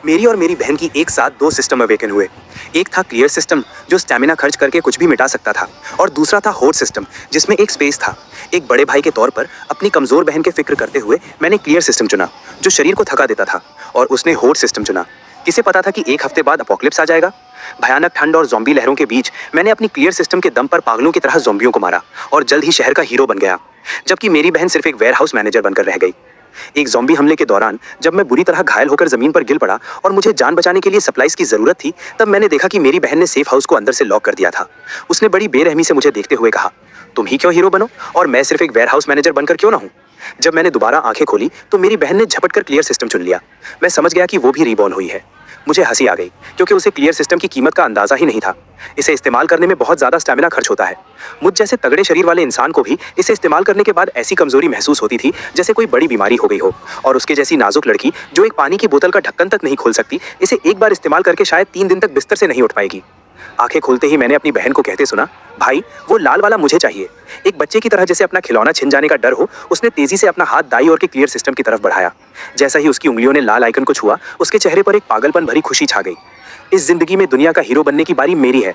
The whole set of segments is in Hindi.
मेरी और मेरी बहन की एक साथ दो सिस्टम अवेकन हुए। एक था क्लियर सिस्टम जो स्टैमिना खर्च करके कुछ भी मिटा सकता था, और दूसरा था होड सिस्टम जिसमें एक स्पेस था। एक बड़े भाई के तौर पर अपनी कमजोर बहन के फिक्र करते हुए मैंने क्लियर सिस्टम चुना जो शरीर को थका देता था, और उसने होड सिस्टम चुना। किसे पता था कि एक हफ्ते बाद अपोकलिप्स आ जाएगा। भयानक ठंड और ज़ॉम्बी लहरों के बीच मैंने अपनी क्लियर सिस्टम के दम पर पागलों की तरह ज़ॉम्बियों को मारा और जल्द ही शहर का हीरो बन गया, जबकि मेरी बहन सिर्फ एक वेयरहाउस मैनेजर बनकर रह गई। एक ज़ॉम्बी हमले के दौरान जब मैं बुरी तरह घायल होकर जमीन पर गिर पड़ा और मुझे जान बचाने के लिए सप्लाइज की जरूरत थी, तब मैंने देखा कि मेरी बहन ने सेफ हाउस को अंदर से लॉक कर दिया था। उसने बड़ी बेरहमी से मुझे देखते हुए कहा, तुम ही क्यों हीरो बनो और मैं सिर्फ एक वेयरहाउस मैनेजर बनकर क्यों ना हूं। जब मैंने दोबारा आंखें खोली तो मेरी बहन ने झपट कर क्लियर सिस्टम चुन लिया। मैं समझ गया कि वो भी रीबॉर्न हुई है। मुझे हंसी आ गई क्योंकि उसे क्लियर सिस्टम की कीमत का अंदाजा ही नहीं था। इसे इस्तेमाल करने में बहुत ज्यादा स्टैमिना खर्च होता है। मुझ जैसे तगड़े शरीर वाले इंसान को भी इसे इस्तेमाल करने के बाद ऐसी कमजोरी महसूस होती थी जैसे कोई बड़ी बीमारी हो गई हो, और उसके जैसी नाजुक लड़की जो एक पानी की बोतल का ढक्कन तक नहीं खोल सकती, इसे एक बार इस्तेमाल करके शायद 3 दिन तक बिस्तर से नहीं उठ पाएगी। आंखें खोलते ही मैंने अपनी बहन को कहते सुना, भाई वो लाल वाला मुझे चाहिए। एक बच्चे की तरह जैसे अपना खिलौना छिन जाने का डर हो, उसने तेजी से अपना हाथ दाई ओर के क्लियर सिस्टम की तरफ बढ़ाया। जैसा ही उसकी उंगलियों ने लाल आइकन को छुआ, उसके चेहरे पर एक पागलपन भरी खुशी छा गई। इस जिंदगी में दुनिया का हीरो बनने की बारी मेरी है।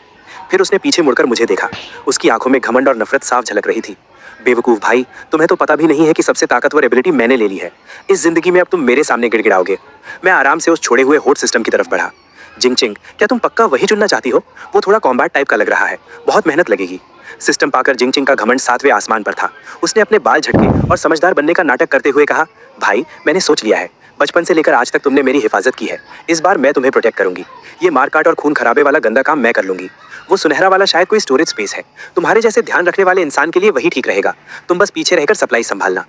फिर उसने पीछे मुड़कर मुझे देखा। उसकी आंखों में घमंड और नफरत साफ झलक रही थी। बेवकूफ भाई, तुम्हें तो पता भी नहीं है कि सबसे ताकतवर एबिलिटी मैंने ले ली है। इस जिंदगी में अब तुम मेरे सामने गिड़गिड़ाओगे। मैं आराम से उस छोड़े हुए होड सिस्टम की तरफ बढ़ा। जिंग चिंग, क्या तुम पक्का वही चुनना चाहती हो? वो थोड़ा कॉम्बैट टाइप का लग रहा है, बहुत मेहनत लगेगी। सिस्टम पाकर जिंग चिंग का घमंड 7वें आसमान पर था। उसने अपने बाल झटके और समझदार बनने का नाटक करते हुए कहा, भाई मैंने सोच लिया है, बचपन से लेकर आज तक तुमने मेरी हिफाजत की है, इस बार मैं तुम्हें प्रोटेक्ट करूंगी। ये मारकाट और खून खराबे वाला गंदा काम मैं कर लूंगी। वो सुनहरा वाला शायद कोई स्टोरेज स्पेस है। तुम्हारे जैसे ध्यान रखने वाले इंसान के लिए वही ठीक रहेगा। तुम बस पीछे रहकर सप्लाई संभालना।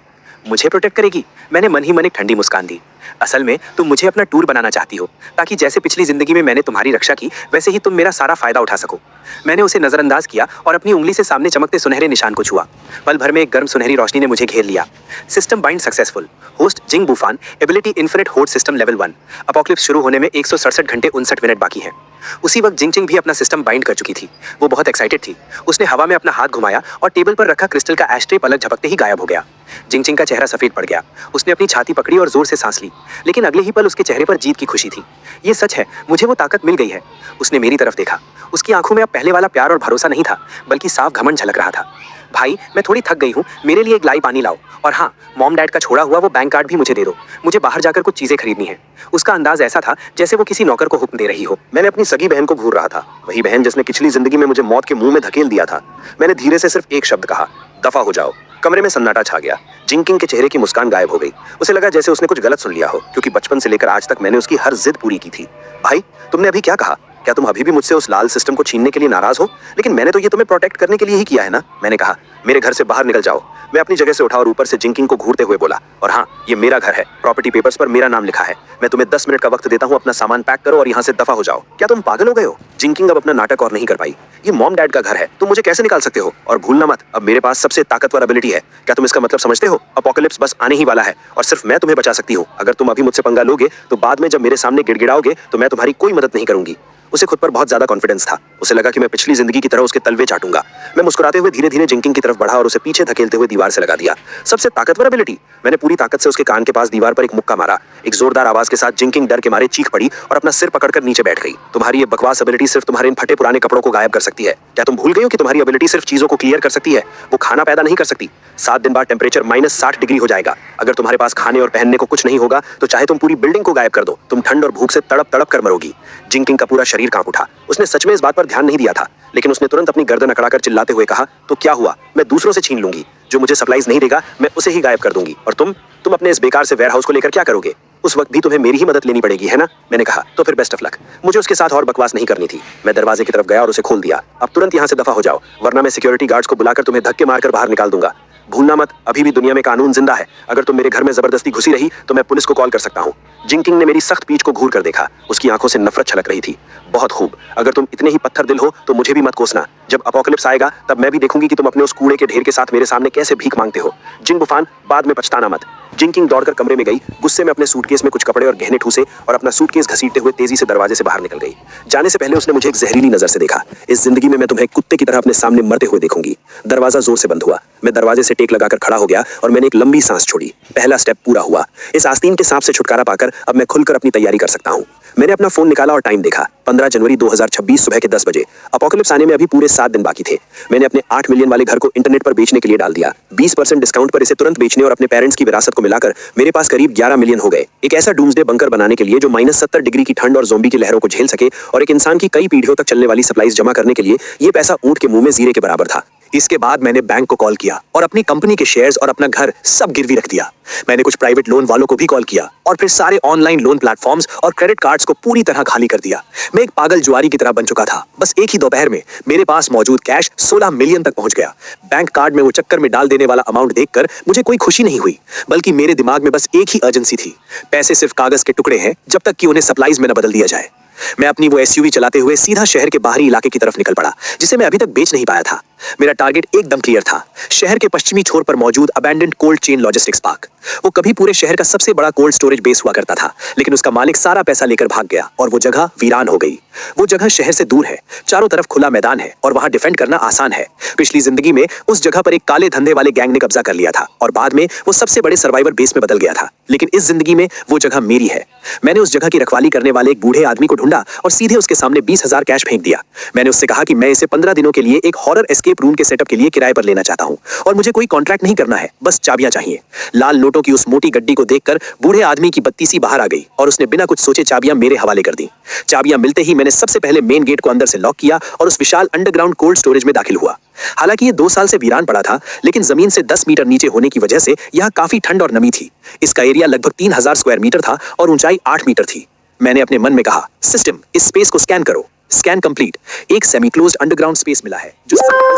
मुझे प्रोटेक्ट करेगी? मैंने मन ही मन एक ठंडी मुस्कान दी। असल में तुम मुझे अपना टूर बनाना चाहती हो, ताकि जैसे पिछली जिंदगी में मैंने तुम्हारी रक्षा की, वैसे ही तुम मेरा सारा फायदा उठा सको। मैंने उसे नजरअंदाज किया और अपनी उंगली से सामने चमकते सुनहरे निशान को छुआ। पल भर में एक गर्म सुनहरी रोशनी ने मुझे घेर लिया। System bind successful. होस्ट जिंग बुफान, एबिलिटी इन्फिनिट होड सिस्टम लेवल 1। अपोकलिप्स शुरू होने में 167 घंटे 59 मिनट बाकी हैं। उसी वक्त जिंग चिंग भी अपना सिस्टम बाइंड कर चुकी थी। वो बहुत एक्साइटेड थी। उसने हवा में अपना हाथ घुमाया और टेबल पर रखा क्रिस्टल का एस्ट्रे पलक झपकते ही गायब हो गया। जिंग चिंग का चेहरा सफेद पड़ गया। उसने अपनी छाती पकड़ी और जोर से सांस ली, लेकिन अगले ही पल उसके चेहरे पर जीत की खुशी थी। ये सच है, मुझे वो ताकत मिल गई है। उसने मेरी तरफ देखा। उसकी आंखों में अब पहले वाला प्यार और भरोसा नहीं था, बल्कि साफ घमंड झलक रहा था। भाई मैं थोड़ी थक गई हूँ, मेरे लिए एक गिलास पानी लाओ, और हाँ, मॉम डैड का छोड़ा हुआ वो बैंक कार्ड भी मुझे दे दो। मुझे बाहर जाकर कुछ चीजें खरीदनी है। उसका अंदाज ऐसा था जैसे वो किसी नौकर को हुक्म दे रही हो। मैंने अपनी सगी बहन को घूर रहा था, वही बहन जिसने पिछली जिंदगी में मुझे मौत के मुंह में धकेल दिया था। मैंने धीरे से सिर्फ एक शब्द कहा, दफा हो जाओ। कमरे में सन्नाटा छा गया। जिंकिंग के चेहरे की मुस्कान गायब हो गई। उसे लगा जैसे उसने कुछ गलत सुन लिया हो, क्योंकि बचपन से लेकर आज तक मैंने उसकी हर जिद पूरी की थी। भाई तुमने अभी क्या कहा? क्या तुम अभी भी मुझसे उस लाल सिस्टम को छीनने के लिए नाराज हो? लेकिन मैंने तो ये तुम्हें प्रोटेक्ट करने के लिए ही किया है ना। मैंने कहा, मेरे घर से बाहर निकल जाओ। मैं अपनी जगह से उठा और ऊपर से जिंकिंग को घूरते हुए बोला, और हाँ, ये मेरा घर है, प्रॉपर्टी पेपर्स पर मेरा नाम लिखा है। मैं तुम्हें 10 मिनट का वक्त देता हूँ, अपना सामान पैक करो और यहाँ से दफा हो जाओ। क्या तुम पागल हो गए हो? जिंकिंग अब अपना नाटक और नहीं कर पाई। ये मॉम डैड का घर है, तुम मुझे कैसे निकाल सकते हो? और भूलना मत, अब मेरे पास सबसे ताकतवर एबिलिटी है। क्या तुम इसका मतलब समझते हो? अपोकलिप्स बस आने ही वाला है और सिर्फ मैं तुम्हें बचा सकती हूँ। अगर तुम अभी मुझसे पंगा लोगे तो बाद में जब मेरे सामने गिड़गिड़ाओगे तो मैं तुम्हारी कोई मदद नहीं करूंगी। उसे खुद पर बहुत ज्यादा कॉन्फिडेंस था। उसे लगा कि मैं पिछली जिंदगी की तरह उसके तलवे चाटूंगा। मैं मुस्कुराते हुए धीरे धीरे जिंकिंग की तरफ बढ़ा और उसे पीछे धकेलते हुए दीवार से लगा दिया। सबसे ताकतवर एबिलिटी? मैंने पूरी ताकत से उसके कान के पास दीवार पर एक मुक्का मारा। एक जोरदार आवाज के साथ जिंकिंग डर के मारे चीख पड़ी और अपना सिर पकड़कर नीचे बैठ गई। तुम्हारी ये बकवास एबिलिटी सिर्फ तुम्हारे इन फटे पुराने कपड़ों को गायब कर सकती है। क्या तुम भूल गई हो कि तुम्हारी एबिलिटी सिर्फ चीजों को क्लियर कर सकती है, वो खाना पैदा नहीं कर सकती। 7 दिन बाद टेम्परेचर -60 डिग्री हो जाएगा। अगर तुम्हारे पास खाने और पहनने को कुछ नहीं होगा तो चाहे तुम पूरी बिल्डिंग को गायब कर दो, तुम ठंड और भूख से तड़प तड़प कर मरोगी। जिंकिंग का पूरा शरीर कांप उठा। उसने सच में इस बात पर ध्यान नहीं दिया था, लेकिन उसने तुरंत अपनी गर्दन अकड़ाकर चिल्लाते हुए कहा, तो क्या हुआ? मैं दूसरों से छीन लूंगी। जो मुझे सप्लाईज नहीं देगा मैं उसे ही गायब कर दूंगी। और तुम अपने इस बेकार से वेयरहाउस को लेकर क्या करोगे? उस वक्त भी तुम्हें मेरी ही मदद लेनी पड़ेगी, है ना? मैंने कहा, तो फिर बेस्ट ऑफ लक। मुझे उसके साथ और बकवास नहीं करनी थी। मैं दरवाजे की तरफ गया और उसे खोल दिया। अब तुरंत यहाँ से दफा हो जाओ, वरना मैं सिक्योरिटी गार्ड्स को बुलाकर तुम्हें धक्के मारकर बाहर निकाल दूंगा। भूलना मत, अभी भी दुनिया में कानून जिंदा है। अगर तुम मेरे घर में जबरदस्ती घुसी रही तो मैं पुलिस को कॉल कर सकता हूँ। जिंकिंग ने मेरी सख्त पीठ को घूर कर देखा। उसकी आंखों से नफरत छलक रही थी। बहुत खूब, अगर तुम इतने ही पत्थर दिल हो तो मुझे भी मत कोसना। जब अपोकलिप्स आएगा तब मैं भी देखूंगी कि तुम अपने उस कूड़े के ढेर के साथ मेरे सामने कैसे भीख मांगते हो। जिंग बुफान, बाद में पछताना मत। जिंकिंग दौड़कर कमरे में गई। गुस्से में अपने सूटकेस में कुछ कपड़े और गहने ठूसे और अपना सूटकेस घसीटते हुए तेजी से दरवाजे से बाहर निकल गई। जाने से पहले उसने मुझे एक जहरीली नजर से देखा। इस जिंदगी में मैं तुम्हें कुत्ते की तरह अपने सामने मरते हुए देखूंगी। दरवाजा जोर से बंद हुआ। मैं दरवाजे से टेक लगाकर खड़ा हो गया और मैंने एक लंबी सांस छोड़ी। पहला स्टेप पूरा हुआ। इस आस्तीन के सांप से छुटकारा पाकर अब मैं खुलकर अपनी तैयारी कर सकता हूँ। मैंने अपना फोन निकाला और टाइम देखा। 15 जनवरी 2026 सुबह के 10 बजे। अपोकलिप्स आने में अभी पूरे 7 दिन बाकी थे। मैंने अपने 8 मिलियन वाले घर को इंटरनेट पर बेचने के लिए डाल दिया। 20% डिस्काउंट पर इसे तुरंत बेचने और अपने पेरेंट्स की विरासत को मिलाकर मेरे पास करीब 11 मिलियन हो गए। एक ऐसा डूम्सडे बंकर बनाने के लिए जो -70 डिग्री की ठंड और ज़ोंबी की लहरों को झेल सके, और एक इंसान की कई पीढ़ियों तक चलने वाली सप्लाईज जमा करने के लिए ये पैसा ऊंट के मुंह में जीरे के बराबर था। इसके बाद मैंने बैंक को कॉल किया और अपनी कंपनी के शेयर्स और अपना घर सब गिरवी रख दिया। मैंने कुछ प्राइवेट लोन वालों को भी कॉल किया और फिर सारे ऑनलाइन लोन प्लेटफॉर्म्स और क्रेडिट कार्ड्स को पूरी तरह खाली कर दिया। मैं एक पागल जुआरी की तरह बन चुका था। बस एक ही दोपहर में मेरे पास मौजूद कैश 16 मिलियन तक पहुंच गया। बैंक कार्ड में वो चक्कर में डाल देने वाला अमाउंट देखकर मुझे कोई खुशी नहीं हुई, बल्कि मेरे दिमाग में बस एक ही अर्जेंसी थी। पैसे सिर्फ कागज के टुकड़े हैं जब तक कि उन्हें सप्लाईज में न बदल दिया जाए। मैं अपनी वो एसयूवी चलाते हुए सीधा शहर के बाहरी इलाके की तरफ निकल पड़ा, जिसे मैं अभी तक बेच नहीं पाया था। मेरा टारगेट एकदम क्लियर था, शहर के पश्चिमी छोर पर मौजूद abandoned cold chain logistics park. वो कभी पूरे शहर का सबसे बड़ा कोल्ड स्टोरेज बेस हुआ करता था, लेकिन उसका मालिक सारा पैसा लेकर भाग गया और वो जगह वीरान हो गई। वो जगह शहर से दूर है, चारों तरफ खुला मैदान है और वहां डिफेंड करना आसान है। पिछली जिंदगी में उस जगह पर एक काले धंधे वाले गैंग ने कब्जा कर लिया था और बाद में वो सबसे बड़े सर्वाइवर बेस में बदल गया था। लेकिन इस जिंदगी में वो जगह मेरी है। मैंने उस जगह की रखवाली करने वाले एक बूढ़े आदमी को ढूंढा और सीधे उसके सामने 20,000 कैश फेंक दिया। मैंने उससे कहा कि मैं इसे 15 दिनों के लिए एक हॉरर एस्केप रूम के सेटअप के लिए किराए पर लेना चाहता हूं और मुझे कोई कॉन्ट्रैक्ट नहीं करना है, बस चाबियां चाहिए। लाल नोटों की उस मोटी गड्डी को देखकर बूढ़े आदमी की बत्ती सी बाहर आ गई और उसने बिना कुछ सोचे चाबियां मेरे हवाले कर दी। चाबियां मिलते ही मैंने सबसे पहले मेन गेट को अंदर से लॉक किया और उस विशाल अंडरग्राउंड कोल्ड स्टोरेज में दाखिल हुआ। हालांकि ये 2 साल से वीरान पड़ा था, लेकिन जमीन से 10 मीटर नीचे होने की वजह से यहाँ काफी ठंड और नमी थी। इसका एरिया लगभग 3000 स्क्वायर मीटर था और ऊंचाई 8 मीटर थी। मैंने अपने मन में कहा, सिस्टम इस स्पेस को स्कैन करो। Scan complete. एक सेमी क्लोज्ड अंडरग्राउंड स्पेस मिला है जो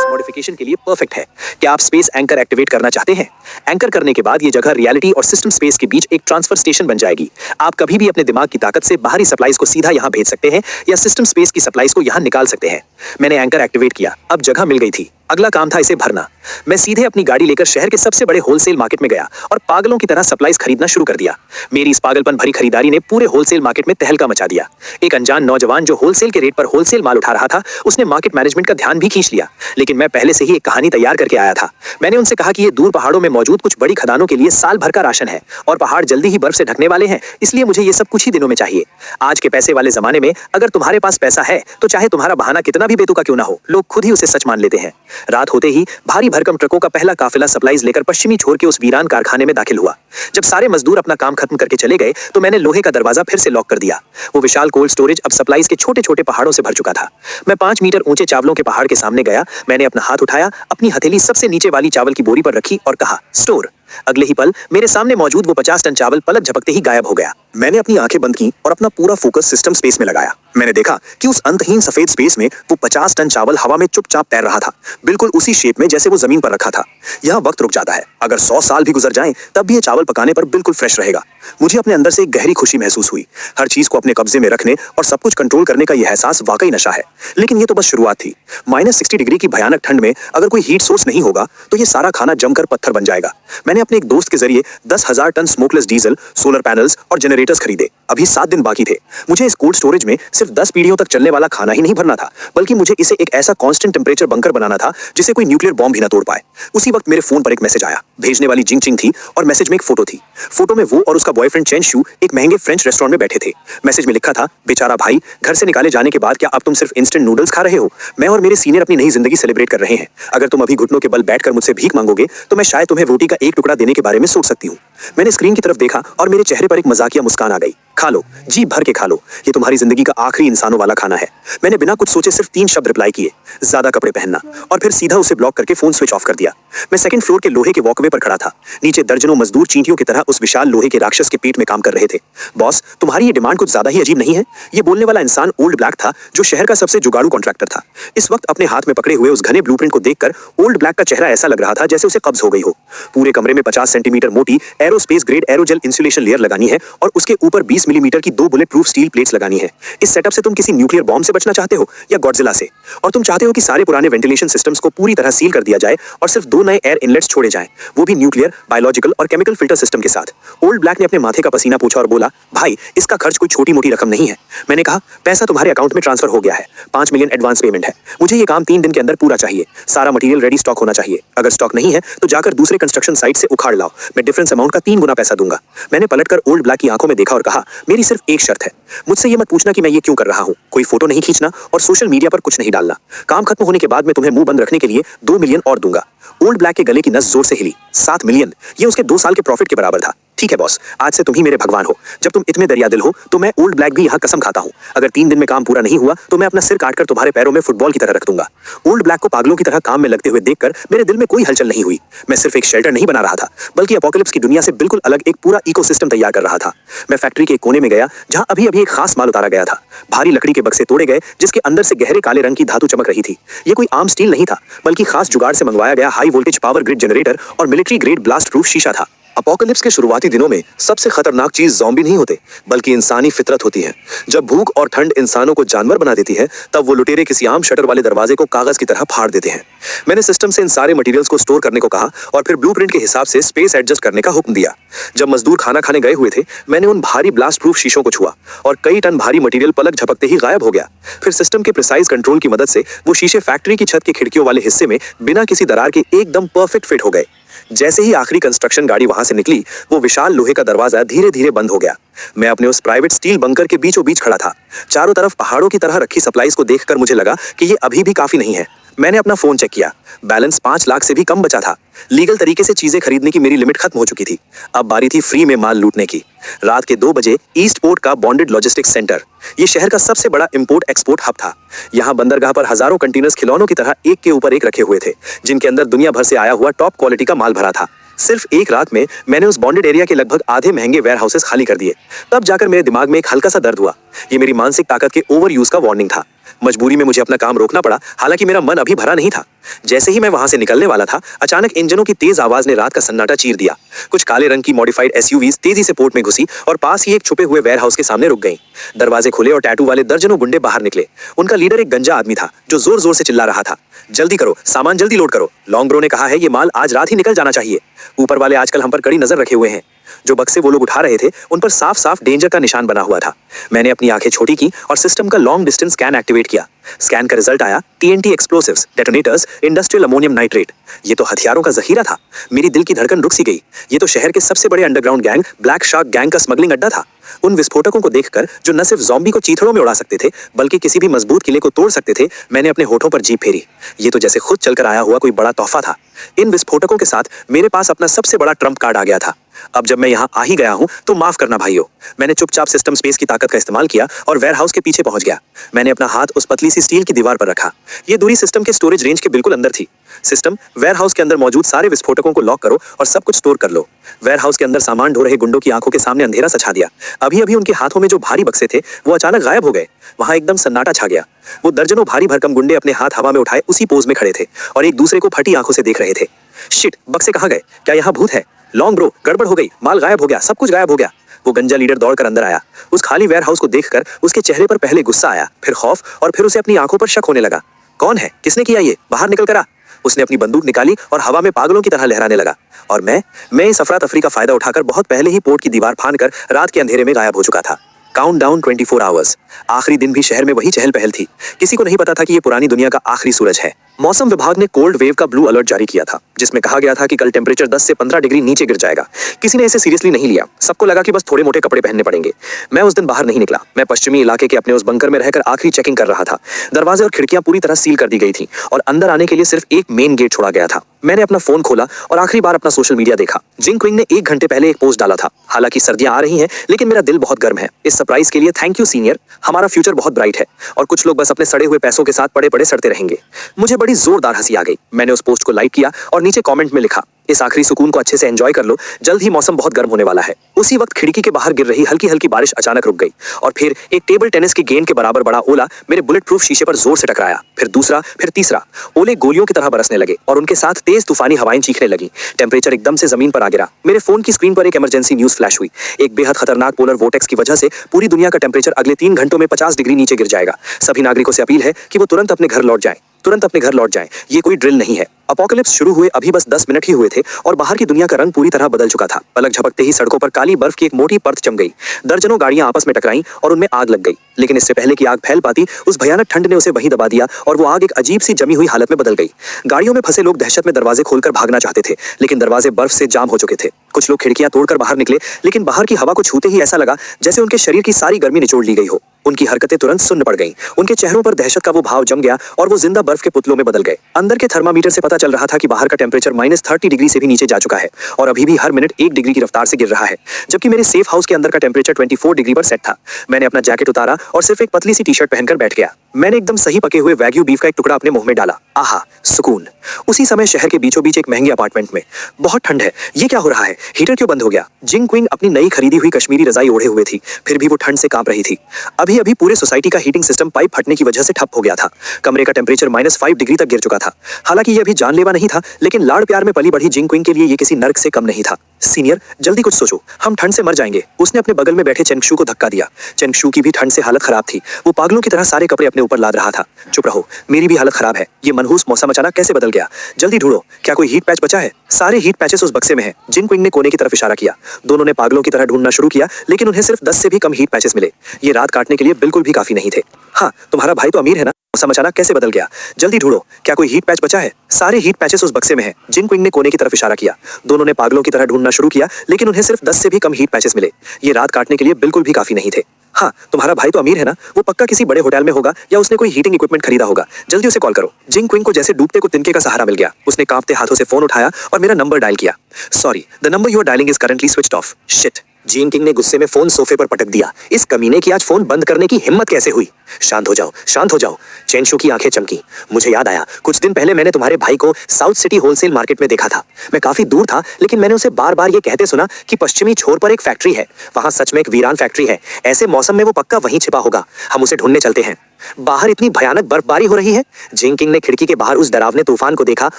मॉडिफिकेशन के लिए परफेक्ट है। क्या आप स्पेस एंकर एक्टिवेट करना चाहते हैं? एंकर करने के बाद ये जगह रियलिटी और सिस्टम स्पेस के बीच एक ट्रांसफर स्टेशन बन जाएगी। आप कभी भी अपने दिमाग की ताकत से बाहरी सप्लाईज को सीधा यहाँ भेज सकते हैं या सिस्टम स्पेस की सप्लाईज को यहाँ निकाल सकते हैं। मैंने एंकर एक्टिवेट किया। अब जगह मिल गई थी। अगला काम था इसे भरना। मैं सीधे अपनी गाड़ी लेकर शहर के सबसे बड़े होलसेल मार्केट में गया और पागलों की तरह सप्लाईज खरीदना शुरू कर दिया। मेरी इस पागलपन भरी खरीदारी ने पूरे होलसेल मार्केट में तहलका मचा दिया। एक अनजान नौजवान जो होलसेल के रेट पर होलसेल माल उठा रहा था, उसने मार्केट मैनेजमेंट का ध्यान भी खींच लिया। लेकिन मैं पहले से ही एक कहानी तैयार करके आया था। मैंने उनसे कहा कि ये दूर पहाड़ों में मौजूद कुछ बड़ी खदानों के लिए साल भर का राशन है और पहाड़ जल्दी ही बर्फ से ढकने वाले हैं, इसलिए मुझे ये सब कुछ ही दिनों में चाहिए। आज के पैसे वाले जमाने में अगर तुम्हारे पास पैसा है तो चाहे तुम्हारा बहाना कितना भी बेतुका क्यों ना हो, लोग खुद ही उसे सच मान लेते हैं। रात होते ही भारी भरकम ट्रकों का पहला काफिला सप्लाईज लेकर पश्चिमी छोर के उस वीरान कारखाने में दाखिल हुआ। जब सारे मजदूर अपना काम खत्म करके चले गए तो मैंने लोहे का दरवाजा फिर से लॉक कर दिया। वो विशाल कोल्ड स्टोरेज अब सप्लाईज के छोटे छोटे पहाड़ों से भर चुका था। मैं 5 मीटर ऊंचे चावलों के पहाड़ के सामने गया। मैंने अपना हाथ उठाया, अपनी हथेली सबसे नीचे वाली चावल की बोरी पर रखी और कहा, स्टोर। अगले ही पल मेरे सामने मौजूद वो 50 टन चावल पलक झपकते ही गायब हो गया। मैंने अपनी आंखें बंद की और अपना पूरा फोकस सिस्टम स्पेस में लगाया। मैंने देखा कि उस अंतहीन सफेद स्पेस में वो 50 टन चावल हवा में चुपचाप तैर रहा था, बिल्कुल उसी शेप में जैसे वो जमीन पर रखा था। यहाँ वक्त रुक जाता है। अगर 100 साल भी गुजर जाएं, तब भी ये चावल पकाने पर बिल्कुल फ्रेश रहेगा। मुझे अपने अंदर से एक गहरी खुशी महसूस हुई। हर चीज को अपने कब्जे में रखने और सब कुछ कंट्रोल करने का यह एहसास वाकई नशा है। लेकिन ये तो बस शुरुआत थी। -60 डिग्री की भयानक ठंड में अगर कोई हीट सोर्स नहीं होगा तो ये सारा खाना जमकर पत्थर बन जाएगा। मैंने अपने एक दोस्त के जरिए 10,000 ton smokeless diesel, solar panels और जनरेटर्स खरीदे। अभी 7 दिन बाकी थे। मुझे इस कोल्ड स्टोरेज में सिर्फ 10 पीढ़ियों तक चलने वाला खाना ही नहीं भरना था, बल्कि मुझे इसे एक ऐसा कांस्टेंट टेम्परेचर बंकर बनाना था जिसे कोई न्यूक्लियर बॉम्ब भी ना तोड़ पाए। उसी वक्त मेरे फोन पर एक मैसेज आया। भेजने वाली जिंग चिंग थी और मैसेज में एक फोटो थी। फोटो में वो और उसका बॉयफ्रेंड चेन शू एक महंगे फ्रेंच रेस्टोरेंट में बैठे थे। मैसेज में लिखा था, बेचारा भाई, घर से निकाले जाने के बाद क्या अब तुम सिर्फ इंस्टेंट नूडल्स खा रहे हो? मैं और मेरे सीनियर अपनी नई जिंदगी सेलिब्रेट कर रहे हैं। अगर तुम अभी घुटनों के बल बैठकर मुझसे भीख मांगोगे तो मैं शायद तुम्हें रोटी का एक टुकड़ा देने के बारे में सोच सकती हूँ। मैंने स्क्रीन की तरफ देखा और मेरे चेहरे पर एक मजाकिया मुस्कान आ गई। खा लो, जी भर के खा लो, ये तुम्हारी जिंदगी का आखिरी इंसानों वाला खाना है। मैंने बिना कुछ सोचे सिर्फ 3 शब्द रिप्लाई किए, ज्यादा कपड़े पहनना, और फिर सीधा उसे ब्लॉक करके फोन स्विच ऑफ कर दिया। मैं सेकंड फ्लोर के लोहे के वॉकवे पर खड़ा था। नीचे दर्जनों मजदूर चींटियों की तरह उस विशाल लोहे के राक्षस के पेट में काम कर रहे थे। बॉस, तुम्हारी ये डिमांड कुछ ज्यादा ही अजीब नहीं है? ये बोलने वाला इंसान ओल्ड ब्लैक था, जो शहर का सबसे जुगाड़ू कॉन्ट्रैक्टर था। इस वक्त अपने हाथ में पकड़े हुए उस घने ब्लूप्रिंट को देखकर ओल्ड ब्लैक का चेहरा ऐसा लग रहा था जैसे उसे कब्ज हो गई हो। पूरे कमरे में 50 सेंटीमीटर मोटी aerospace grade aerogel insulation layer लगानी है और उसके ऊपर 20 मिलीमीटर की 2 बुलेट प्रूफ स्टील प्लेट्स लगानी है। इस सेटअप से तुम किसी न्यूक्लियर बॉम्ब से बचना चाहते हो या गॉडजिला से, और तुम चाहते हो कि सारे पुराने वेंटिलेशन सिस्टम्स को पूरी तरह सील कर दिया जाए और सिर्फ 2 नए एयर इनलेट्स छोड़े जाएं, वो भी न्यूक्लियर, बायोलॉजिकल और केमिकल फिल्टर सिस्टम के साथ। ओल्ड ब्लैक ने अपने माथे का पसीना पूछा और बोला, भाई इसका खर्च कोई छोटी मोटी रकम नहीं है। मैंने कहा, पैसा तुम्हारे अकाउंट में ट्रांसफर हो गया है, 5 मिलियन एडवांस पेमेंट है। मुझे ये काम 3 दिन के अंदर पूरा चाहिए। सारा मटेरियल रेडी स्टॉक होना चाहिए। अगर स्टॉक नहीं है तो जाकर दूसरे कंस्ट्रक्शन साइट से उखाड़ लाओ। मैं डिफरेंस अमाउंट का 3 गुना पैसा दूंगा। मैंने पलटकर ओल्ड ब्लैक की आंखों में देखा और कहा, मेरी सिर्फ एक शर्त है। मुझसे ये मत पूछना कि मैं ये क्यों कर रहा हूँ। कोई फोटो नहीं खींचना और सोशल मीडिया पर कुछ नहीं डालना। काम खत्म होने के बाद मैं तुम्हें मुंह बंद रखने के लिए 2 मिलियन और दूंगा। ओल्ड ब्लैक के गले की नस जोर से हिली। 7 मिलियन, ये उसके 2 साल के प्रॉफिट के बराबर था। ठीक है बॉस, आज से तुम ही मेरे भगवान हो। जब तुम इतने दरिया दिल हो तो मैं ओल्ड ब्लैक भी यहाँ कसम खाता हूँ, अगर 3 दिन में काम पूरा नहीं हुआ तो मैं अपना सिर काटकर तुम्हारे पैरों में फुटबॉल की तरह रख दूंगा। ओल्ड ब्लैक को पागलों की तरह काम में लगते हुए देखकर मेरे दिल में कोई हलचल नहीं हुई। मैं सिर्फ एक शेल्टर नहीं बना रहा था, बल्कि अपोकलिप्स की दुनिया से बिल्कुल अलग एक पूरा इकोसिस्टम तैयार कर रहा था। मैं फैक्ट्री के एक कोने में गया जहां अभी अभी एक खास माल उतारा गया था। भारी लकड़ी के बक्से तोड़े गए जिसके अंदर से गहरे काले रंग की धातु चमक रही थी। ये कोई आम स्टील नहीं था, बल्कि खास जुगाड़ से मंगवाया गया high voltage power grid generator और मिलिट्री ग्रेड ब्लास्ट प्रूफ शीशा था। अपोकलिप्स के शुरुआती दिनों में सबसे खतरनाक चीज ज़ॉम्बी नहीं होते, बल्कि इंसानी फितरत होती है। जब भूख और ठंड इंसानों को जानवर बना देती है, तब वो लुटेरे किसी आम शटर वाले दरवाजे को कागज की तरह फाड़ देते हैं। मैंने सिस्टम से इन सारे मटेरियल्स को स्टोर करने को कहा और फिर ब्लूप्रिंट के हिसाब से स्पेस एडजस्ट करने का हुक्म दिया। जब मजदूर खाना खाने गए हुए थे, मैंने उन भारी ब्लास्ट प्रूफ शीशों को छुआ और कई टन भारी मटेरियल पलक झपकते ही गायब हो गया। फिर सिस्टम के प्रिसाइज कंट्रोल की मदद से वो शीशे फैक्ट्री की छत की खिड़कियों वाले हिस्से में बिना किसी दरार के एकदम परफेक्ट फिट हो गए। जैसे ही आखिरी कंस्ट्रक्शन गाड़ी वहां से निकली, वो विशाल लोहे का दरवाजा धीरे धीरे बंद हो गया। मैं अपने उस प्राइवेट स्टील बंकर के बीचों बीच खड़ा था। चारों तरफ पहाड़ों की तरह रखी सप्लाईज को देखकर मुझे लगा कि ये अभी भी काफी नहीं है। मैंने अपना फोन चेक किया, बैलेंस 5 लाख से भी कम बचा था। लीगल तरीके से चीजें खरीदने की मेरी लिमिट खत्म हो चुकी थी। अब बारी थी फ्री में माल लूटने की। रात के 2 बजे ईस्ट पोर्ट का बॉन्डेड लॉजिस्टिक्स सेंटर, ये शहर का सबसे बड़ा इंपोर्ट एक्सपोर्ट हब था। यहाँ बंदरगाह पर हजारों कंटेनर्स खिलौनों की तरह एक के ऊपर एक रखे हुए थे, जिनके अंदर दुनिया भर से आया हुआ टॉप क्वालिटी का माल भरा था। सिर्फ एक रात में मैंने उस बॉन्डेड एरिया के लगभग आधे महंगे वेयर हाउसेस खाली कर दिए। तब जाकर मेरे दिमाग में एक हल्का सा दर्द हुआ। ये मेरी मानसिक ताकत के ओवर यूज का वार्निंग था। मजबूरी में मुझे अपना काम रोकना पड़ा, हालांकि मेरा मन अभी भरा नहीं था। जैसे ही मैं वहां से निकलने वाला था, अचानक इंजनों की तेज आवाज ने रात का सन्नाटा चीर दिया। कुछ काले रंग की मॉडिफाइड एसयूवीज तेजी से पोर्ट में घुसी और पास ही एक छुपे हुए वेयर हाउस के सामने रुक गईं। दरवाजे खुले और टैटू वाले दर्जनों गुंडे बाहर निकले। उनका लीडर एक गंजा आदमी था जो जोर जोर से चिल्ला रहा था, जल्दी करो, सामान जल्दी लोड करो। लॉन्ग ब्रो ने कहा है ये माल आज रात ही निकल जाना चाहिए। ऊपर वाले आजकल हम पर कड़ी नजर रखे हुए हैं। जो बक्से वो लोग उठा रहे थे, उन पर साफ साफ डेंजर का निशान बना हुआ था। मैंने अपनी आंखें छोटी की और सिस्टम का लॉन्ग डिस्टेंस स्कैन एक्टिवेट किया। स्कैन का रिजल्ट आया TNT explosives, detonators, industrial ammonium nitrate. ये तो हथियारों का जखीरा था। मेरी दिल की धड़कन रुक सी गई। ये तो शहर के सबसे बड़े underground gang black shark gang का स्मगलिंग अड्डा था। उन विस्फोटकों को देखकर, जो न सिर्फ ज़ॉम्बी को चीथड़ों में उड़ा सकते थे, बल्कि किसी भी मजबूत किले को तोड़ सकते थे, मैंने अपने होठों पर जीभ फेरी। ये तो जैसे खुद चलकर आया हुआ कोई बड़ा तोहफा था। इन विस्फोटकों के साथ मेरे पास अपना सबसे बड़ा ट्रम्प कार्ड आ गया था। अब जब मैं यहाँ आ ही गया हूँ तो माफ करना भाइयों। मैंने चुपचाप सिस्टम स्पेस की ताकत का इस्तेमाल किया और वेयरहाउस के पीछे पहुंच गया। मैंने अपना हाथ उस पतली सी स्टील की दीवार पर रखा। ये दूरी सिस्टम के स्टोरेज रेंज के बिल्कुल अंदर थी। सिस्टम, वेयरहाउस के अंदर मौजूद सारे विस्फोटकों को लॉक करो और सब कुछ स्टोर कर लो। वेयरहाउस के अंदर सामान ढो रहे गुंडों की आंखों के सामने अंधेरा सा छा दिया। अभी अभी उनके हाथों में जो भारी बक्से थे, वो अचानक गायब हो गए। वहां एकदम सन्नाटा छा गया। वो दर्जनों भारी भरकम गुंडे अपने हाथ हवा में उठाए उसी पोज में खड़े थे और एक दूसरे को फटी आंखों से देख रहे थे। शिट, बक्से कहाँ गए? क्या यहाँ भूत है? लॉन्ग ब्रो, गड़बड़ हो गई, माल गायब हो गया, सब कुछ गायब हो गया। वो गंजा लीडर दौड़कर अंदर आया। उस खाली वेयरहाउस को देखकर उसके चेहरे पर पहले गुस्सा आया, फिर खौफ और फिर उसे अपनी आंखों पर शक होने लगा। कौन है? किसने किया ये? बाहर निकल कर आ। उसने अपनी बंदूक निकाली और हवा में पागलों की तरह लहराने लगा। और मैं इस अफरा तफरी का फायदा उठाकर बहुत पहले ही पोर्ट की दीवार फांदकर रात के अंधेरे में गायब हो चुका था। Countdown 24 hours. आखिरी दिन भी शहर में वही चहल पहल थी। किसी को नहीं पता था कि ये पुरानी दुनिया का आखिरी सूरज है। मौसम विभाग ने कोल्ड वेव का ब्लू अलर्ट जारी किया था, जिसमें कहा गया था कि कल टेम्परेचर 10 से 15 डिग्री नीचे गिर जाएगा। किसी ने इसे सीरियसली नहीं लिया। सबको लगा कि बस थोड़े मोटे कपड़े पहनने पड़ेंगे। मैं उस दिन बाहर नहीं निकला। मैं पश्चिमी इलाके के अपने उस बंकर में रहकर आखिरी चेकिंग कर रहा था। दरवाजे और खिड़कियां पूरी तरह सील कर दी गई थी और अंदर आने के लिए सिर्फ एक मेन गेट छोड़ा गया था। मैंने अपना फोन खोला और आखिरी बार अपना सोशल मीडिया देखा। जिंग क्विंग ने 1 घंटे पहले एक पोस्ट डाला था। हालांकि सर्दियां आ रही हैं, लेकिन मेरा दिल बहुत गर्म है। इस सरप्राइज के लिए थैंक यू सीनियर। हमारा फ्यूचर बहुत ब्राइट है और कुछ लोग बस अपने सड़े हुए पैसों के साथ पड़े पड़े सड़ते रहेंगे। मुझे बड़ी बड़ी जोरदार हंसी आ गई। मैंने उस पोस्ट को लाइक किया और नीचे कमेंट में लिखा, इस आखिरी सुकून को अच्छे से एंजॉय कर लो, जल्द ही मौसम बहुत गर्म होने वाला है। उसी वक्त खिड़की के बाहर गिर रही हल्की हल्की बारिश अचानक रुक गई और फिर एक टेबल टेनिस की गेंद के बराबर बड़ा ओला मेरे बुलेट प्रूफ शीशे पर जोर से टकराया। फिर दूसरा, फिर तीसरा। ओले गोलियों की तरह बरसने लगे और उनके साथ तेज तूफानी हवाएं चीखने लगी। टेम्परेचर एकदम से जमीन पर आ गिरा। मेरे फोन की स्क्रीन पर एक इमरजेंसी न्यूज फ्लैश हुई। एक बेहद खतरनाक पोलर वोर्टेक्स की वजह से पूरी दुनिया का टेम्परेचर अगले 3 घंटों में 50 डिग्री नीचे गिर जाएगा। सभी नागरिकों से अपील है कि वो तुरंत अपने घर लौट जाएं। तुरंत अपने घर लौट जाएं। ये कोई ड्रिल नहीं है। अपोकलिप्स शुरू हुए अभी बस 10 मिनट ही हुए थे और बाहर की दुनिया का रंग पूरी तरह बदल चुका था। पलक झपकते ही सड़कों पर काली बर्फ की एक मोटी परत जम गई। दर्जनों गाड़ियां आपस में टकराईं और उनमें आग लग गई। लेकिन इससे पहले कि आग फैल पाती, उस भयानक ठंड ने उसे वहीं दबा दिया और वो आग एक अजीब सी जमी हुई हालत में बदल गई। गाड़ियों में फंसे लोग दहशत में दरवाजे खोलकर भागना चाहते थे, लेकिन दरवाजे बर्फ से जाम हो चुके थे। कुछ लोग खिड़कियां तोड़कर बाहर निकले, लेकिन बाहर की हवा को छूते ही ऐसा लगा जैसे उनके शरीर की सारी गर्मी निचोड़ ली गई हो। उनकी हरकतें तुरंत सुन्न पड़ गईं। उनके चेहरों पर दहशत का वो भाव जम गया और वो जिंदा बर्फ के पुतलों में बदल गए। अंदर के थर्मामीटर से पता चल रहा था कि बाहर का टेम्परेचर -30 डिग्री से भी नीचे जा चुका है और अभी भी हर मिनट 1 डिग्री की रफ्तार से गिर रहा है, जबकि मेरे सेफ हाउस के अंदर का टेम्परेचर 24 डिग्री पर सेट था। मैंने अपना जैकेट उतारा और सिर्फ एक पतली सी टी-शर्ट पहनकर बैठ गया। मैंने एकदम सही पके हुए वैग्यू बीफ का एक टुकड़ा अपने मुंह में डाला। आहा, सुकून। उसी समय शहर के बीचों बीच एक महंगे अपार्टमेंट में, बहुत ठंड है, ये क्या हो रहा है? हीटर क्यों बंद हो गया? जिंग क्विंग अपनी नई खरीदी हुई कश्मीरी रजाई ओढ़े हुए थी, फिर भी वो ठंड से कांप रही थी। अभी अभी पूरे सोसाइटी का हीटिंग सिस्टम पाइप फटने की वजह से ठप हो गया था। कमरे का टेम्परेचर -5 डिग्री तक गिर चुका था। हालांकि ये अभी जानलेवा नहीं था, लेकिन लाड़ प्यार में पली बढ़ी जिंग क्विंग के लिए ये किसी नर्क से कम नहीं था। सीनियर, जल्दी कुछ सोचो, हम ठंड से मर जाएंगे। उसने अपने बगल में बैठे चेंगशू को धक्का दिया। चेंगशू की भी ठंड से हालत खराब थी। वो पागलों की तरह सारे कपड़े अपने ऊपर लाद रहा था। चुप रहो, मेरी भी हालत खराब है। ये मनहूस मौसम अचानक कैसे बदल गया? जल्दी ढूंढो, क्या कोई हीट पैच बचा है? सारे हीट पैचेस उस बक्से में हैं। जिंग क्विंग ने कोने की तरफ इशारा किया। दोनों ने पागलों की तरह ढूंढना शुरू किया, लेकिन उन्हें सिर्फ 10 से भी कम हीट पैचेस मिले। ये रात काटने के लिए बिल्कुल भी काफी नहीं थे। हाँ, तुम्हारा भाई तो अमीर है ना? मौसम अचानक कैसे बदल गया? जल्दी ढूंढो, क्या कोई हीट पैच बचा है? सारे हीट पैचेस उस बक्से में हैं। जिंग क्विंग ने कोने की तरफ इशारा किया। दोनों ने पागलों की तरह ढूंढना शुरू किया, लेकिन उन्हें सिर्फ 10 से भी कम हीट पैचेस मिले। ये रात काटने के लिए बिल्कुल भी काफी नहीं थे। हाँ, तुम्हारा भाई तो अमीर है ना? वो पक्का किसी बड़े होटल में होगा या उसने कोई हीटिंग इक्विपमेंट खरीदा होगा। जल्दी उसे कॉल करो। जिंग क्विंग को जैसे डूबते को तिनके का सहारा मिल गया। उसने कांपते हाथों से फोन उठाया और मेरा नंबर डायल किया। Sorry, the number you are dialing is currently switched off. Shit. Jing King ने गुस्से में फोन सोफे पर पटक दिया। इस कमीने की आज फोन बंद करने की हिम्मत कैसे हुई? शांत हो जाओ, शांत हो जाओ। चेंगशू की आंखें चमकी। मुझे याद आया, कुछ दिन पहले मैंने तुम्हारे भाई को साउथ सिटी होलसेल मार्केट में देखा था। मैं काफी दूर था, लेकिन मैंने उसे बार बार ये कहते सुना कि पश्चिमी छोर पर एक फैक्ट्री है। वहां सच में एक वीरान फैक्ट्री है। ऐसे मौसम में वो पक्का वहीं छिपा होगा। हम उसे ढूंढने चलते हैं। बाहर इतनी भयानक बर्फबारी हो रही है। जिंग किंग ने खिड़की के बाहर उस डरावने तूफान को देखा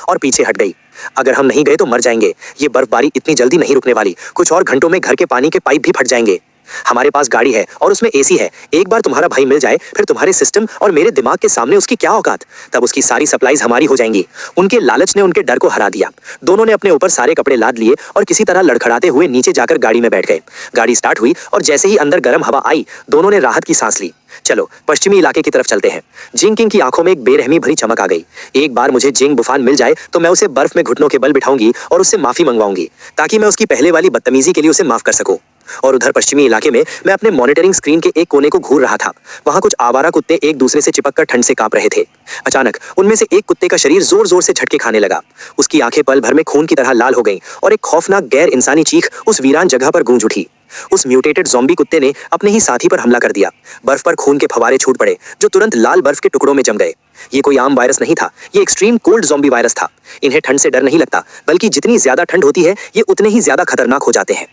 और पीछे हट गई। अगर हम नहीं गए तो मर जाएंगे। ये बर्फबारी इतनी जल्दी नहीं रुकने वाली। कुछ और घंटों में घर के पानी के पाइप भी फट जाएंगे। हमारे पास गाड़ी है और उसमें एसी है। एक बार तुम्हारा भाई मिल जाए, फिर तुम्हारे सिस्टम और मेरे दिमाग के सामने उसकी क्या औकात? तब उसकी सारी सप्लाईज हमारी हो जाएंगी। उनके लालच ने उनके डर को हरा दिया। दोनों ने अपने ऊपर सारे कपड़े लाद लिए और किसी तरह लड़खड़ाते हुए नीचे जाकर गाड़ी में बैठ गए। गाड़ी स्टार्ट हुई और जैसे ही अंदर गर्म हवा आई, दोनों ने राहत की सांस ली। चलो पश्चिमी इलाके की तरफ चलते हैं। जिंग किंग की आंखों में एक बेरहमी भरी चमक आ गई। एक बार मुझे जिंग बुफान मिल जाए तो मैं उसे बर्फ में घुटनों के बल बिठाऊंगी और उससे माफी मंगवाऊंगी, ताकि मैं उसकी पहले वाली बदतमीजी के लिए उसे माफ कर सकूं। और उधर पश्चिमी इलाके में मैं अपने मॉनिटरिंग स्क्रीन के एक कोने को घूर रहा था। वहां कुछ आवारा कुत्ते एक दूसरे से चिपककर ठंड से कांप रहे थे। अचानक उनमें से एक कुत्ते का शरीर जोर जोर से झटके खाने लगा। उसकी आंखें पल भर में खून की तरह लाल हो गईं और एक खौफनाक गैर इंसानी चीख उस वीरान जगह पर गूंज उठी। उस म्यूटेटेड ज़ॉम्बी कुत्ते ने अपने ही साथी पर हमला कर दिया। बर्फ पर खून के फवारे छूट पड़े, जो तुरंत लाल बर्फ के टुकड़ों में जम गए। ये कोई आम वायरस नहीं था, ये एक्सट्रीम कोल्ड ज़ॉम्बी वायरस था। इन्हें ठंड से डर नहीं लगता, बल्कि जितनी ज्यादा ठंड होती है, ये उतने ही ज्यादा खतरनाक हो जाते हैं।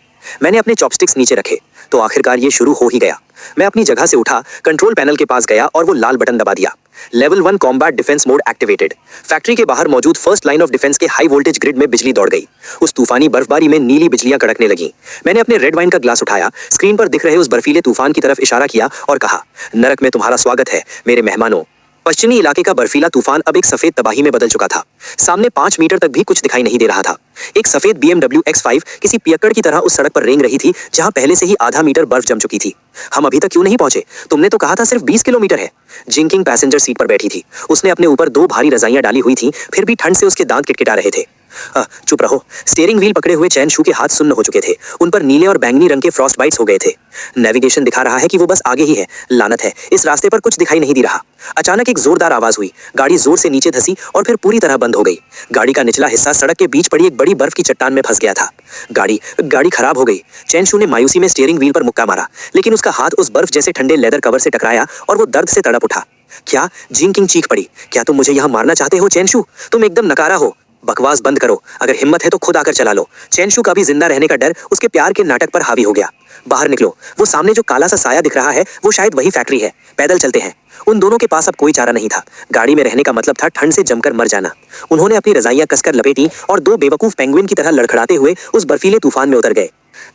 मैंने अपने चॉपस्टिक्स नीचे रखे तो आखिरकार ये शुरू हो ही गया। मैं अपनी जगह से उठा, कंट्रोल पैनल के पास गया और वो लाल बटन दबा दिया। Level 1 combat defence mode activated. Factory के बाहर मौजूद फर्स्ट लाइन ऑफ डिफेंस के हाई वोल्टेज ग्रिड में बिजली दौड़ गई। उस तूफानी बर्फबारी में नीली बिजलियां कड़कने लगी। मैंने अपने रेड वाइन का ग्लास उठाया, स्क्रीन पर दिख रहे उस बर्फीले तूफान की तरफ इशारा किया और कहा, नरक में तुम्हारा स्वागत है मेरे मेहमानों। पश्चिमी इलाके का बर्फीला तूफान अब एक सफेद तबाही में बदल चुका था। सामने 5 मीटर तक भी कुछ दिखाई नहीं दे रहा था। एक सफेद BMW X5 किसी पियक्कड़ की तरह उस सड़क पर रेंग रही थी, जहां पहले से ही आधा मीटर बर्फ जम चुकी थी। हम अभी तक क्यों नहीं पहुंचे? तुमने तो कहा था सिर्फ 20 किलोमीटर है। जिंग किंग पैसेंजर सीट पर बैठी थी। उसने अपने ऊपर 2 भारी रजाइयां डाली हुई थी, फिर भी ठंड से उसके दांत किटकिटा रहे थे। चुप रहो। स्टीयरिंग व्हील पकड़े हुए चैन शू के हाथ सुन्न हो चुके थे। उन पर नीले और बैंगनी रंग के फ्रॉस्ट बाइट्स हो गए थे। नेविगेशन दिखा रहा है कि वो बस आगे ही है। लानत है, इस रास्ते पर कुछ दिखाई नहीं दे रहा। अचानक एक जोरदार आवाज हुई। गाड़ी जोर से नीचे धसी और फिर पूरी तरह बंद हो गई। गाड़ी का निचला हिस्सा सड़क के बीच पड़ी एक बड़ी बर्फ की चट्टान में फंस गया था। गाड़ी खराब हो गई। चैन शू ने मायूसी में स्टीयरिंग व्हील पर मुक्का मारा, लेकिन उसका हाथ उस बर्फ जैसे ठंडे लेदर कवर से टकराया और वो दर्द से तड़प उठा। क्या? जिंग किंग चीख पड़ी। क्या तुम मुझे यहाँ मारना चाहते हो चैन शू? तुम एकदम नकारा हो। बकवास बंद करो। अगर हिम्मत है तो खुद आकर चला लो। चैन शू का भी जिंदा रहने का डर उसके प्यार के नाटक पर हावी हो गया। बाहर निकलो। वो सामने जो काला सा साया दिख रहा है वो शायद वही फैक्ट्री है। पैदल चलते हैं। उन दोनों के पास अब कोई चारा नहीं था। गाड़ी में रहने का मतलब था ठंड से जमकर मर जाना। उन्होंने अपनी रजाइयां कसकर लपेटी और दो बेवकूफ पेंगुइन की तरह लड़खड़ाते हुए उस बर्फीले तूफान में उतर गए।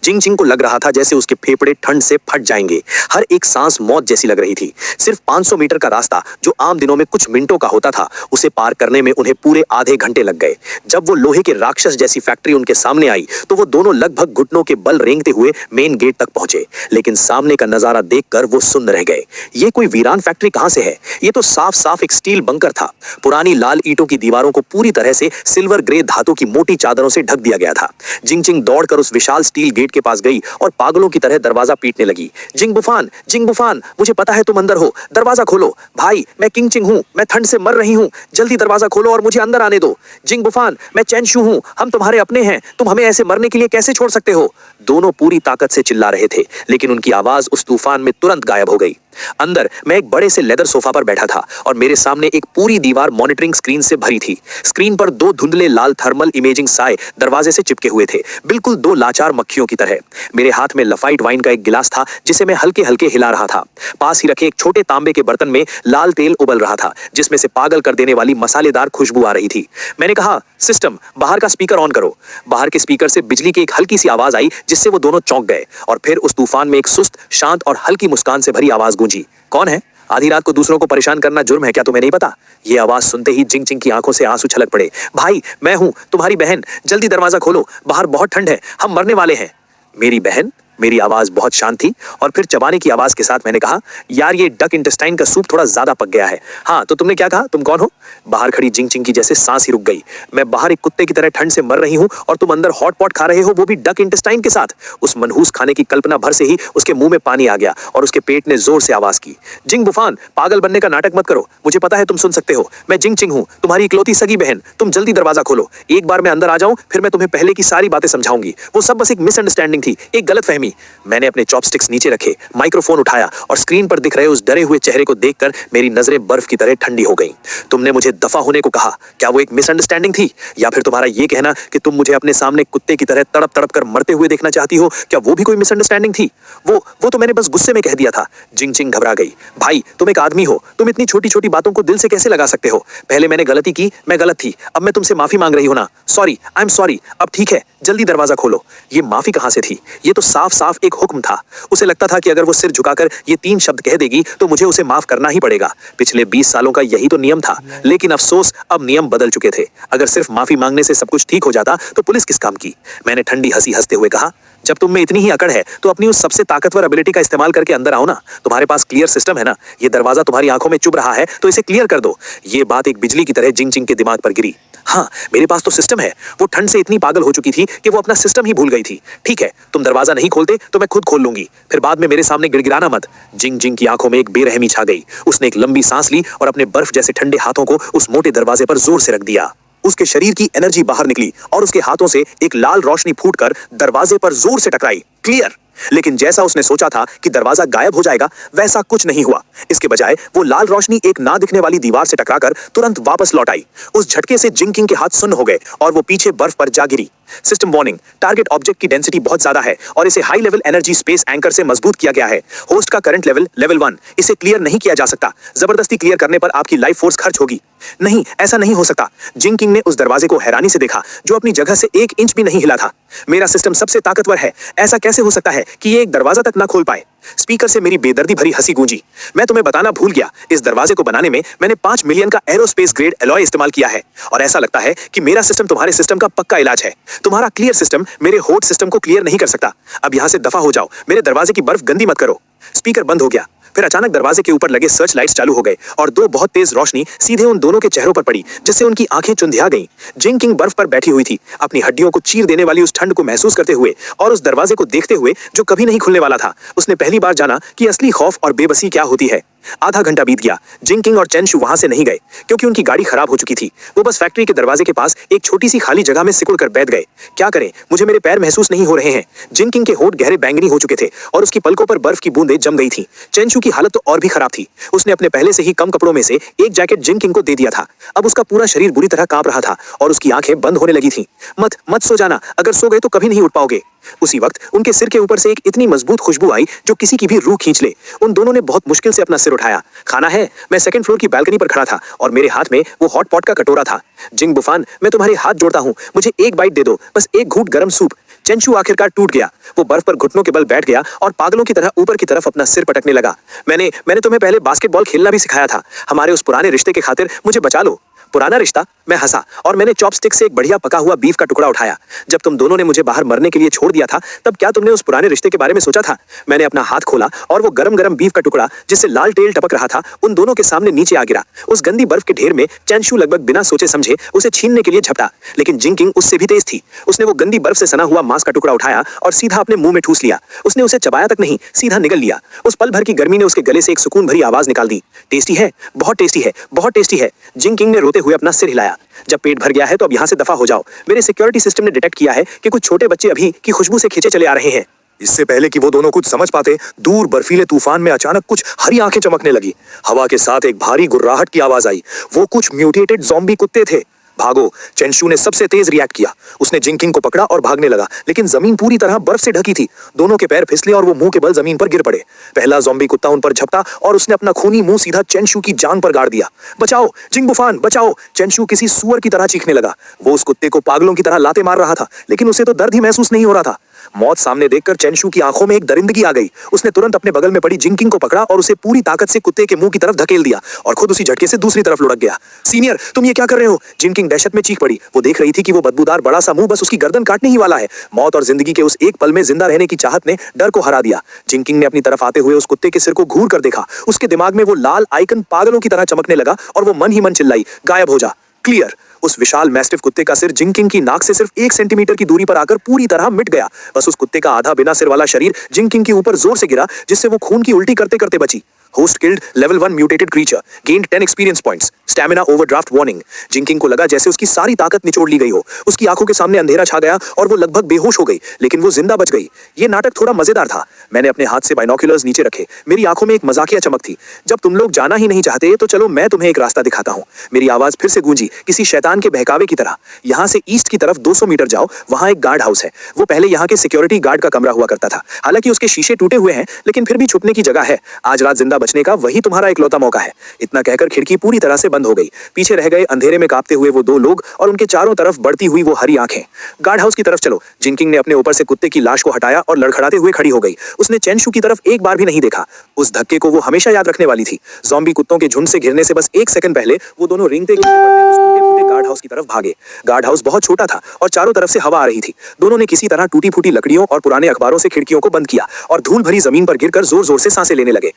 जिंग जिंग को लग रहा था जैसे उसके फेफड़े ठंड से फट जाएंगे। हर एक सांस मौत जैसी लग रही थी। सिर्फ 500 मीटर का रास्ता जो आम दिनों में कुछ मिनटों का होता था, उसे पार करने में उन्हें पूरे आधे घंटे लग गए। जब वो लोहे के राक्षस जैसी फैक्ट्री उनके सामने आई तो वो दोनों लगभग घुटनों के बल रेंगते हुए मेन गेट तक पहुंचे। लेकिन सामने का नजारा देखकर वो सुन्न रह गए। ये कोई वीरान फैक्ट्री कहां से है? ये तो साफ साफ एक स्टील बंकर था। पुरानी लाल ईंटों की दीवारों को पूरी तरह से सिल्वर ग्रे धातु की मोटी चादरों से ढक दिया गया था। जिंग जिंग दौड़कर उस विशाल स्टील गेट के पास गई और पागलों की तरह दरवाजा पीटने लगी। जिंग बुफान, मुझे पता है तुम अंदर हो। दरवाजा खोलो। भाई, मैं किंग चिंग हूं। मैं ठंड से मर रही हूं। जल्दी दरवाजा खोलो और मुझे अंदर आने दो। जिंग बुफान, मैं चैन शू हूं। हम तुम्हारे अपने हैं। तुम हमें ऐसे मरने के लिए कैसे छोड़ सकते हो? दोनों पूरी ताकत से चिल्ला रहे थे, लेकिन उनकी आवाज उस तूफान में तुरंत गायब हो गई। अंदर मैं एक बड़े से लेदर सोफा पर बैठा था और मेरे सामने एक पूरी दीवार मॉनिटरिंग स्क्रीन से भरी थी। स्क्रीन पर दो धुंधले लाल थर्मल इमेजिंग साए दरवाजे से चिपके हुए थे, बिल्कुल दो लाचार मक्खियों की तरह। मेरे हाथ में लफाइट वाइन का एक गिलास था जिसे मैं हल्के हल्के हिला रहा था। पास ही रखे एक छोटे तांबे के बर्तन में लाल तेल उबल रहा था जिसमें से पागल कर देने वाली मसालेदार खुशबू आ रही थी। मैंने कहा, सिस्टम, बाहर का स्पीकर ऑन करो। बाहर के स्पीकर से बिजली की एक हल्की सी आवाज आई जिससे वो दोनों चौंक गए और फिर उस तूफान में एक सुस्त, शांत और हल्की मुस्कान से भरी आवाज गूंजी। कौन है? आधी रात को दूसरों को परेशान करना जुर्म है क्या, तुम्हें नहीं पता? ये आवाज सुनते ही जिंग जिंग की आंखों से आंसू छलक पड़े। भाई, मैं हूं, तुम्हारी बहन। जल्दी दरवाजा खोलो। बाहर बहुत ठंड है। हम मरने वाले हैं। मेरी बहन? मेरी आवाज बहुत शांत थी और फिर चबाने की आवाज के साथ मैंने कहा, यार ये डक इंटेस्टाइन का सूप थोड़ा ज्यादा पक गया है। हाँ, तो तुमने क्या कहा? तुम कौन हो? बाहर खड़ी जिंग जिंग की जैसे सांस ही रुक गई। मैं बाहर एक कुत्ते की तरह ठंड से मर रही हूँ और तुम अंदर हॉट पॉट खा रहे हो, वो भी डक इंटेस्टाइन के साथ। उस मनहूस खाने की कल्पना भर से ही उसके मुंह में पानी आ गया और उसके पेट ने जोर से आवाज की, जिंग बुफान, पागल बनने का नाटक मत करो। मुझे पता है तुम सुन सकते हो। मैं जिंग चिंग हूँ, तुम्हारी इकलौती सगी बहन। तुम जल्दी दरवाजा खोलो। एक बार मैं अंदर आ जाऊं, फिर मैं तुम्हें पहले की सारी बातें समझाऊंगी। वो सब बस एक मिसअंडरस्टैंडिंग थी, एक गलतफहमी। मैंने अपने चॉपस्टिक्स नीचे रखे, माइक्रोफोन उठाया और स्क्रीन पर दिख रहे उस डरे हुए चेहरे को देखकर मेरी नजरें बर्फ की तरह ठंडी हो गईं। तुमने मुझे दफा होने को कहा। क्या वो एक मिसअंडरस्टैंडिंग थी, या फिर तुम्हारा ये कहना कि तुम मुझे अपने सामने कुत्ते की तरह तड़प तड़प कर मरते हुए देखना चाहती हो, क्या वो भी कोई मिसअंडरस्टैंडिंग थी? वो तो मैंने बस गुस्से में कह दिया था। जिंग चिंग घबरा गई। भाई, तुम एक आदमी हो, तुम इतनी छोटी छोटी बातों को दिल से कैसे लगा सकते हो? पहले मैंने गलती की, मैं गलत थी। अब मैं तुमसे माफी मांग रही हूं ना। Sorry, I am sorry. अब ठीक है, जल्दी दरवाजा खोलो। ये माफी कहां से थी? ये तो साफ साफ एक हुक्म था। उसे लगता था कि अगर वो सिर झुकाकर ये 3 शब्द कह देगी तो मुझे उसे माफ करना ही पड़ेगा। पिछले 20 सालों का यही तो नियम था, लेकिन अफसोस अब नियम बदल चुके थे। अगर सिर्फ माफी मांगने से सब कुछ ठीक हो जाता तो पुलिस किस काम की? मैंने ठंडी हंसी हंसते हुए कहा, जब तुम में इतनी ही अकड़ है तो अपनी उस सबसे ताकतवर एबिलिटी का इस्तेमाल करके अंदर आओ ना। तुम्हारे पास क्लियर सिस्टम है ना। ये दरवाजा तुम्हारी आंखों में चुभ रहा है तो इसे क्लियर कर दो। ये बात एक बिजली की तरह जिंग जिंग के दिमाग पर गिरी। हाँ, मेरे पास तो सिस्टम है। वो ठंड से इतनी पागल हो चुकी थी कि वो अपना सिस्टम ही भूल गई थी। ठीक है, तुम दरवाजा नहीं खोलते तो मैं खुद खोल लूंगी, फिर बाद में मेरे सामने गिड़गिड़ाना मत। जिंग जिंग की आंखों में एक बेरहमी छा गई। उसने एक लंबी सांस ली और अपने बर्फ जैसे ठंडे हाथों को उस मोटे दरवाजे पर जोर से रख दिया। उसके शरीर की एनर्जी बाहर निकली और उसके हाथों से एक लाल रोशनी फूटकर दरवाजे पर जोर से टकराई। क्लियर। लेकिन जैसा उसने सोचा था कि दरवाजा गायब हो जाएगा, वैसा कुछ नहीं हुआ। इसके बजाय वो लाल रोशनी एक ना दिखने वाली दीवार से टकराकर तुरंत वापस लौट आई। उस झटके से जिंग किंग के हाथ सुन्न हो गए और वो पीछे बर्फ पर जा गिरी। सिस्टम वार्निंग, टारगेट ऑब्जेक्ट की डेंसिटी बहुत ज्यादा है और इसे high level energy space anchor से मजबूत किया गया है। होस्ट का करंट लेवल 1। इसे क्लियर नहीं किया जा सकता। जबरदस्ती क्लियर करने पर आपकी लाइफ फोर्स खर्च होगी। नहीं, ऐसा नहीं हो सकता। जिंग किंग ने उस दरवाजे को हैरानी से देखा जो अपनी जगह से 1 इंच भी नहीं हिला था। मेरा सिस्टम सबसे ताकतवर है। ऐसा कैसे हो सकता है कि ये एक दरवाजा तक ना खोल पाए? स्पीकर से मेरी बेदर्दी भरी हंसी गूंजी। मैं तुम्हें बताना भूल गया, इस दरवाजे को बनाने में मैंने 5 मिलियन का एरोस्पेस ग्रेड एलॉय इस्तेमाल किया है और ऐसा लगता है कि मेरा सिस्टम तुम्हारे सिस्टम का पक्का इलाज है। तुम्हारा क्लियर सिस्टम मेरे होट सिस्टम को क्लियर नहीं कर सकता। अब यहां से दफा हो जाओ। मेरे दरवाजे की बर्फ गंदी मत करो। स्पीकर बंद हो गया। फिर अचानक दरवाजे के ऊपर लगे सर्च लाइट्स चालू हो गए और दो बहुत तेज रोशनी सीधे उन दोनों के चेहरों पर पड़ी, जिससे उनकी आंखें चुंधिया गईं। जिंग बर्फ पर बैठी हुई थी, अपनी हड्डियों को चीर देने वाली उस ठंड को महसूस करते हुए और उस दरवाजे को देखते हुए जो कभी नहीं खुलने वाला था। उसने पहली बार जाना कि असली खौफ और बेबसी क्या होती है। आधा घंटा बीत गया। जिंग और चेंशु वहां से नहीं गए क्योंकि उनकी गाड़ी खराब हो चुकी थी। वो बस फैक्ट्री के दरवाजे के पास एक छोटी सी खाली जगह में सिकुड़ कर बैठ गए। क्या करें, मुझे मेरे पैर महसूस नहीं हो रहे हैं। जिंग के होंठ गहरे बैंगनी हो चुके थे और उसकी पलकों पर बर्फ की बूंदें जम गई थी। चेंशु की हालत तो और भी खराब थी। उसने अपने पहले से ही कम कपड़ों में से एक जैकेट जिंग को दे दिया था। अब उसका पूरा शरीर बुरी तरह कांप रहा था और उसकी आंखें बंद होने लगी थीं। मत मत सो जाना, अगर सो गए तो कभी नहीं उठ पाओगे। उसी वक्त उनके सिर के ऊपर से एक इतनी मजबूत खुशबू आई जो किसी की भी रूह खींच ले। उन दोनों ने बहुत मुश्किल से अपना सिर उठाया। खाना है? मैं सेकंड फ्लोर की बालकनी पर खड़ा था और मेरे हाथ में वो हॉट पॉट का कटोरा था। जिंग बुफान, मैं तुम्हारे हाथ जोड़ता हूँ, मुझे एक बाइट दे दो, बस एक घूंट गर्म सूप। चेंशु आखिरकार टूट गया। वो बर्फ पर घुटनों के बल बैठ गया और पागलों की तरह ऊपर की तरफ अपना सिर पटकने लगा। मैंने तुम्हें पहले बास्केटबॉल खेलना भी सिखाया था। हमारे उस पुराने रिश्ते के खातिर मुझे बचा लो। पुराना रिश्ता? मैं हंसा और मैंने चॉपस्टिक से एक बढ़िया पका हुआ बीफ का टुकड़ा उठाया। जब तुम दोनों ने मुझे बाहर मरने के लिए छोड़ दिया था, तब क्या तुमने उस पुराने रिश्ते के बारे में सोचा था? मैंने अपना हाथ खोला और वो गरम गरम बीफ का टुकड़ा जिससे लाल तेल टपक रहा था उन दोनों के सामने नीचे आ गिरा। उस गंदी बर्फ के ढेर में चेंशु लगभग बिना सोचे समझे उसे छीनने के लिए झपटा, लेकिन जिंग उससे भी तेज थी। उसने वो गंदी बर्फ से सना हुआ मांस का टुकड़ा उठाया और सीधा अपने मुंह में ठूस लिया। उसने उसे चबाया तक नहीं, सीधा निगल लिया। उस पल भर की गर्मी ने उसके गले से एक सुकून भरी आवाज निकाल दी, टेस्टी है, बहुत टेस्टी है, बहुत टेस्टी है। जिंग ने रोते हुए अपना सिर हिलाया। जब पेट भर गया है तो अब यहां से दफा हो जाओ। मेरे सिक्योरिटी सिस्टम ने डिटेक्ट किया है कि कुछ छोटे बच्चे अभी की खुशबू से खींचे चले आ रहे हैं। इससे पहले कि वो दोनों कुछ समझ पाते, दूर बर्फीले तूफान में अचानक कुछ हरी आंखें चमकने लगी। हवा के साथ एक भारी गुर्राहट की आवाज आई। वो कुछ म्यूटेटेड ज़ॉम्बी कुत्ते थे। भागो! चेंशु ने सबसे तेज रिएक्ट किया। उसने जिंग को पकड़ा और भागने लगा, लेकिन जमीन पूरी तरह बर्फ से ढकी थी। दोनों के पैर फिसले और वो मुंह के बल जमीन पर गिर पड़े। पहला ज़ॉम्बी कुत्ता उन पर झपटा और उसने अपना खूनी मुंह सीधा चेंशु की जांग पर गाड़ दिया। बचाओ जिंग बुफान, बचाओ! चेंशु किसी सूअर की तरह चीखने लगा। वो उस कुत्ते को पागलों की तरह लाते मार रहा था, लेकिन उसे तो दर्द ही महसूस नहीं हो रहा था। मौत सामने देखकर चेंशु की आंखों में एक दरिंदगी आ गई। उसने तुरंत अपने बगल में पड़ी जिंग को पकड़ा और उसे पूरी ताकत से कुत्ते के मुंह की तरफ धकेल दिया और खुद उसी झटके से दूसरी तरफ लुढ़क गया। सीनियर, तुम ये क्या कर रहे हो? जिंग दहशत में चीख पड़ी। वो देख रही थी कि वो बदबूदार बड़ा सा मुंह बस उसकी गर्दन काटने ही वाला है। मौत और जिंदगी के उस एक पल में जिंदा रहने की चाहत ने डर को हरा दिया। जिंग ने अपनी तरफ आते हुए उस कुत्ते के सिर को घूर कर देखा। उसके दिमाग में वो लाल आइकन पागलों की तरह चमकने लगा और वो मन ही मन चिल्लाई, गायब हो जा, क्लियर। उस विशाल मैस्टिफ कुत्ते का सिर जिंग की नाक से सिर्फ 1 सेंटीमीटर की दूरी पर आकर पूरी तरह मिट गया। बस उस कुत्ते का आधा बिना सिर वाला शरीर जिंग के ऊपर जोर से गिरा, जिससे वो खून की उल्टी करते करते बची। Host killed, level 1 mutated creature, gained 10 experience points, stamina overdraft warning. Jing को लगा जैसे उसकी सारी ताकत निचोड़ ली गई हो। उसकी आंखों के सामने अंधेरा छा गया और वो लगभग बेहोश हो गई, लेकिन वो जिंदा बच गई। ये नाटक थोड़ा मजेदार था। मैंने अपने हाथ से बाइनोक्यूलर्स नीचे रखे। मेरी आंखों में एक मजाकिया चमक थी। जब तुम लोग जाना ही नहीं चाहते तो चलो मैं तुम्हें एक रास्ता दिखाता हूँ। मेरी आवाज फिर से गूंजी, किसी शैतान के बहकावे की तरह। यहाँ से ईस्ट की तरफ 200 मीटर जाओ, वहां एक गार्ड हाउस है। वो पहले यहाँ के सिक्योरिटी गार्ड का कमरा हुआ करता था। हालांकि उसके शीशे टूटे हुए हैं, लेकिन फिर भी छुपने की जगह है। आज रात जिंदा बचने का वही तुम्हारा इकलौता मौका है। इतना कहकर खिड़की पूरी तरह से बंद हो गई। पीछे रह गए अंधेरे में कांपते हुए वो दो लोग और उनके चारों तरफ बढ़ती हुई वो हरी आंखें। गार्ड हाउस की तरफ चलो। जिंग ने अपने ऊपर से कुत्ते की लाश को हटाया और लड़खड़ाते हुए खड़ी हो गई। उसने चेंशु की तरफ एक बार भी नहीं देखा। उस धक्के को वो हमेशा याद रखने वाली थी। ज़ॉम्बी कुत्तों के झुंड से घिरने से बस 1 सेकंड पहले वो दोनों रेंगते उस टूटे-फूटे गार्ड हाउस की तरफ भागे। गार्ड हाउस बहुत छोटा था और चारों तरफ से हवा आ रही थी। दोनों ने किसी तरह टूटी फूटी लकड़ियों और पुराने अखबारों से खिड़कियों को बंद किया और धूल भरी जमीन पर गिरकर जोर जोर से सांसें लेने लगे।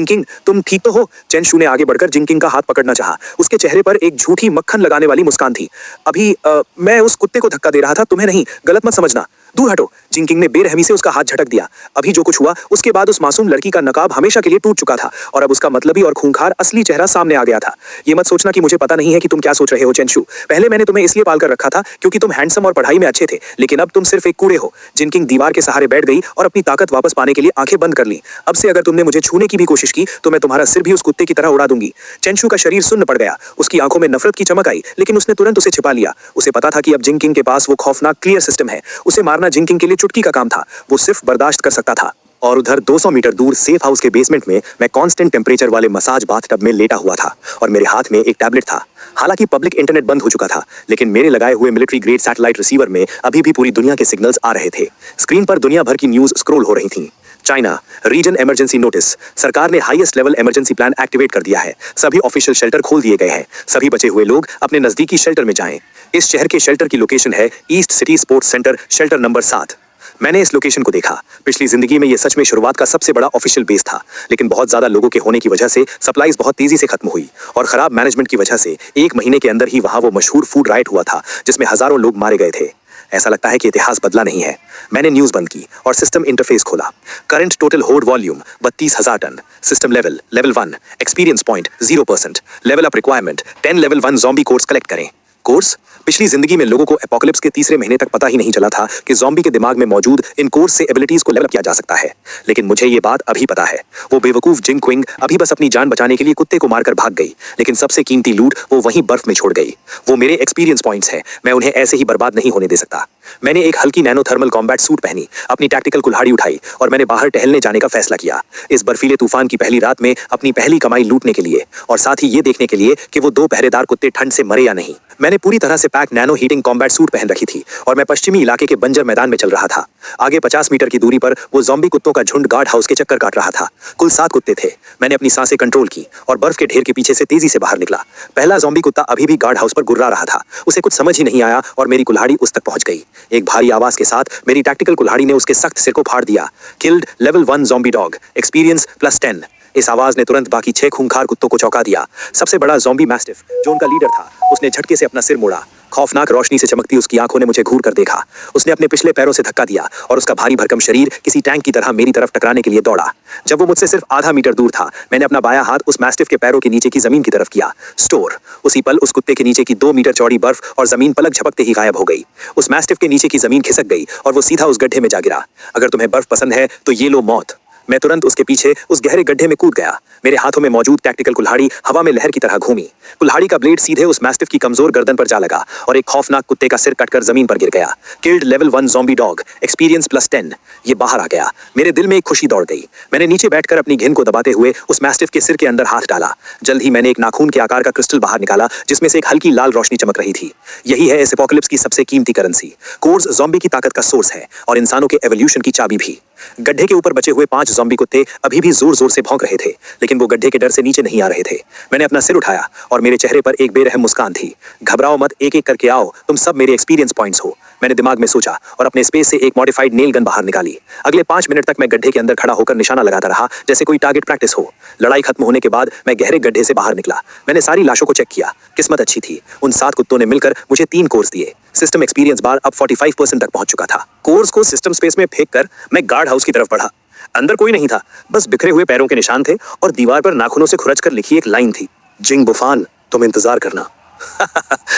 किंग, तुम ठीक तो हो? चेंशु ने आगे बढ़कर जिंग का हाथ पकड़ना चाहा। उसके चेहरे पर एक झूठी मक्खन लगाने वाली मुस्कान थी। अभी मैं उस कुत्ते को धक्का दे रहा था, तुम्हें नहीं, गलत मत समझना। दूर हटो। जिंग ने बेरहमी से उसका हाथ झटक दिया। अभी जो कुछ हुआ उसके बाद उस मासूम लड़की का नकाब हमेशा के लिए टूट चुका था और अब उसका मतलबी और खूंखार असली चेहरा सामने आ गया था। ये मत सोचना कि मुझे पता नहीं है कि तुम क्या सोच रहे हो चेंशु। पहले मैंने तुम्हें इसलिए पाल कर रखा था क्योंकि तुम हैंडसम और पढ़ाई में अच्छे थे, लेकिन अब तुम सिर्फ एक कूड़े हो। जिंग दीवार के सहारे बैठ गई और अपनी ताकत वापस पाने के लिए आंखें बंद कर ली। अब से अगर तुमने मुझे छूने की भी कोशिश की तो मैं तुम्हारा सिर भी उस कुत्ते की तरह उड़ा दूंगी। चेंशु का शरीर सुन्न पड़ गया। उसकी आंखों में नफरत की चमक आई, लेकिन उसने तुरंत उसे छिपा लिया। उसे पता था कि अब जिंग के पास वो खौफनाक क्लियर सिस्टम है। उसे मारना जिंग के लिए चुटकी का काम था। वो सिर्फ बर्दाश्त कर सकता था। और उधर 200 मीटर दूर सेफ हाउस के बेसमेंट में मैं कांस्टेंट टेम्परेचर वाले मसाज बाथटब में लेटा हुआ था और मेरे हाथ में एक टैबलेट था। हालांकि पब्लिक इंटरनेट बंद हो चुका था, लेकिन मेरे लगाए हुए मिलिट्री ग्रेड सैटेलाइट रिसीवर में अभी भी पूरी दुनिया के सिग्नल्स आ रहे थे। स्क्रीन पर दुनिया भर की न्यूज स्क्रॉल हो रही थी। China, region emergency notice. सरकार ने highest level emergency plan activate कर दिया है। सभी ऑफिशियल शेल्टर खोल दिए गए हैं। सभी बचे हुए लोग अपने नजदीकी शेल्टर में जाएं। इस शहर के शेल्टर की लोकेशन है east city sports centre, shelter number 7। मैंने इस लोकेशन को देखा। पिछली जिंदगी में ये सच में शुरुआत का सबसे बड़ा ऑफिशियल बेस था, लेकिन बहुत ज्यादा लोगों के होने की वजह से सप्लाईज बहुत तेजी से खत्म हुई और खराब मैनेजमेंट की वजह से 1 महीने के अंदर ही वहां वो मशहूर फूड राइट हुआ था जिसमें हजारों लोग मारे गए थे। ऐसा लगता है कि इतिहास बदला नहीं है। मैंने न्यूज बंद की और सिस्टम इंटरफेस खोला। Current total hold volume 32,000 ton. System level 1 experience point 0%। Level up requirement 10 level 1 zombie codes collect करें। कोर्स पिछली जिंदगी में लोगों को एपोकलिप्स के तीसरे महीने तक पता ही नहीं चला था कि ज़ॉम्बी के दिमाग में मौजूद इन कोर्स से एबिलिटीज को लेवल किया जा सकता है, लेकिन मुझे ये बात अभी पता है। वो बेवकूफ जिंग क्विंग अभी बस अपनी जान बचाने के लिए कुत्ते को मारकर भाग गई, लेकिन सबसे कीमती लूट वो वहीं बर्फ में छोड़ गई। वो मेरे एक्सपीरियंस पॉइंट्स हैं, मैं उन्हें ऐसे ही बर्बाद नहीं होने दे सकता। मैंने एक हल्की नैनो थर्मल कॉम्बैट सूट पहनी, अपनी टैक्टिकल कुल्हाड़ी उठाई और मैंने बाहर टहलने जाने का फैसला किया, इस बर्फीले तूफान की पहली रात में अपनी पहली कमाई लूटने के लिए और साथ ही ये देखने के लिए कि वो 2 पहरेदार कुत्ते ठंड से मरे या नहीं। मैंने पूरी तरह से pack nano heating combat suit पहन रखी थी और मैं पश्चिमी इलाके के बंजर मैदान में चल रहा था। आगे 50 मीटर की दूरी पर वो ज़ॉम्बी कुत्तों का झुंड गार्ड हाउस के चक्कर काट रहा था। कुल 7 कुत्ते थे। मैंने अपनी सांसें कंट्रोल की और बर्फ के ढेर के पीछे से तेजी से बाहर निकला। पहला ज़ॉम्बी कुत्ता अभी भी गार्ड हाउस पर गुर्रा रहा था। उसे कुछ समझ ही नहीं आया और मेरी कुल्हाड़ी उस तक पहुंच गई। एक भारी आवाज के साथ मेरी टैक्टिकल कुल्हाड़ी ने उसके सख्त सिर को फाड़ दिया। Killed level 1 zombie dog, experience +10। इस आवाज ने तुरंत बाकी 6 खूंखार कुत्तों को चौंका दिया। सबसे बड़ा ज़ॉम्बी मैस्टिफ जो उनका लीडर था, उसने झटके से अपना सिर मोड़ा। खौफनाक रोशनी से चमकती उसकी आंखों ने मुझे घूर कर देखा। उसने अपने पिछले पैरों से धक्का दिया और उसका भारी भरकम शरीर किसी टैंक की तरह मेरी तरफ टकराने के लिए दौड़ा। जब वो मुझसे सिर्फ आधा मीटर दूर था, मैंने अपना बायां हाथ उस मैस्टिफ के पैरों के नीचे की जमीन की तरफ किया। स्टोर। उसी पल उस कुत्ते के नीचे की 2 मीटर चौड़ी बर्फ और जमीन पलक झपकते ही गायब हो गई। उस मैस्टिफ के नीचे की जमीन खिसक गई और वो सीधा उस गड्ढे में जा गिरा। अगर तुम्हें बर्फ पसंद है तो ये लो मौत। मैं तुरंत उसके पीछे उस गहरे गड्ढे में कूद गया। मेरे हाथों में मौजूद टैक्टिकल कुल्हाड़ी हवा में लहर की तरह घूमी। कुल्हाड़ी का ब्लेड सीधे उस मैस्टिफ की कमजोर गर्दन पर जा लगा और एक खौफनाक कुत्ते का सिर कटकर जमीन पर गिर गया। Killed level 1 zombie dog, experience +10। ये बाहर आ गया। मेरे दिल में एक खुशी दौड़ गई। मैंने नीचे बैठकर अपनी घिन को दबाते हुए उस मैस्टिफ के सिर के अंदर हाथ डाला। जल्द ही मैंने एक नाखून के आकार का क्रिस्टल बाहर निकाला जिसमें से एक हल्की लाल रोशनी चमक रही थी। यही है इस एपोकलिप्स की सबसे कीमती करेंसी। कोर्स ज़ॉम्बी की ताकत का सोर्स है और इंसानों के एवोल्यूशन की चाबी भी। गड्ढे के ऊपर बचे हुए 5 ज़ॉम्बी कुत्ते अभी भी जोर जोर से भौंक रहे थे, लेकिन वो गड्ढे के डर से नीचे नहीं आ रहे थे। मैंने अपना सिर उठाया और मेरे चेहरे पर एक बेरहम मुस्कान थी। घबराओ मत, एक एक करके आओ, तुम सब मेरे एक्सपीरियंस पॉइंट्स हो। मैंने दिमाग में सोचा और अपने स्पेस से एक मॉडिफाइड नेल गन बाहर निकाली। अगले 5 मिनट तक मैं गड्ढे के अंदर खड़ा होकर निशाना लगाता रहा जैसे कोई टारगेट प्रैक्टिस हो। लड़ाई खत्म होने के बाद मैं गहरे गड्ढे से बाहर निकला। मैंने सारी लाशों को चेक किया। किस्मत अच्छी थी, उन 7 कुत्तों ने मिलकर मुझे 3 कोर्स दिए। सिस्टम एक्सपीरियंस बार अब 45% तक पहुंच चुका था। कोर्स को सिस्टम स्पेस में फेंक कर मैं गार्ड हाउस की तरफ बढ़ा। अंदर कोई नहीं था, बस बिखरे हुए पैरों के निशान थे और दीवार पर नाखूनों से खुरच कर लिखी एक लाइन थी, जिंग बुफान तुम इंतजार करना।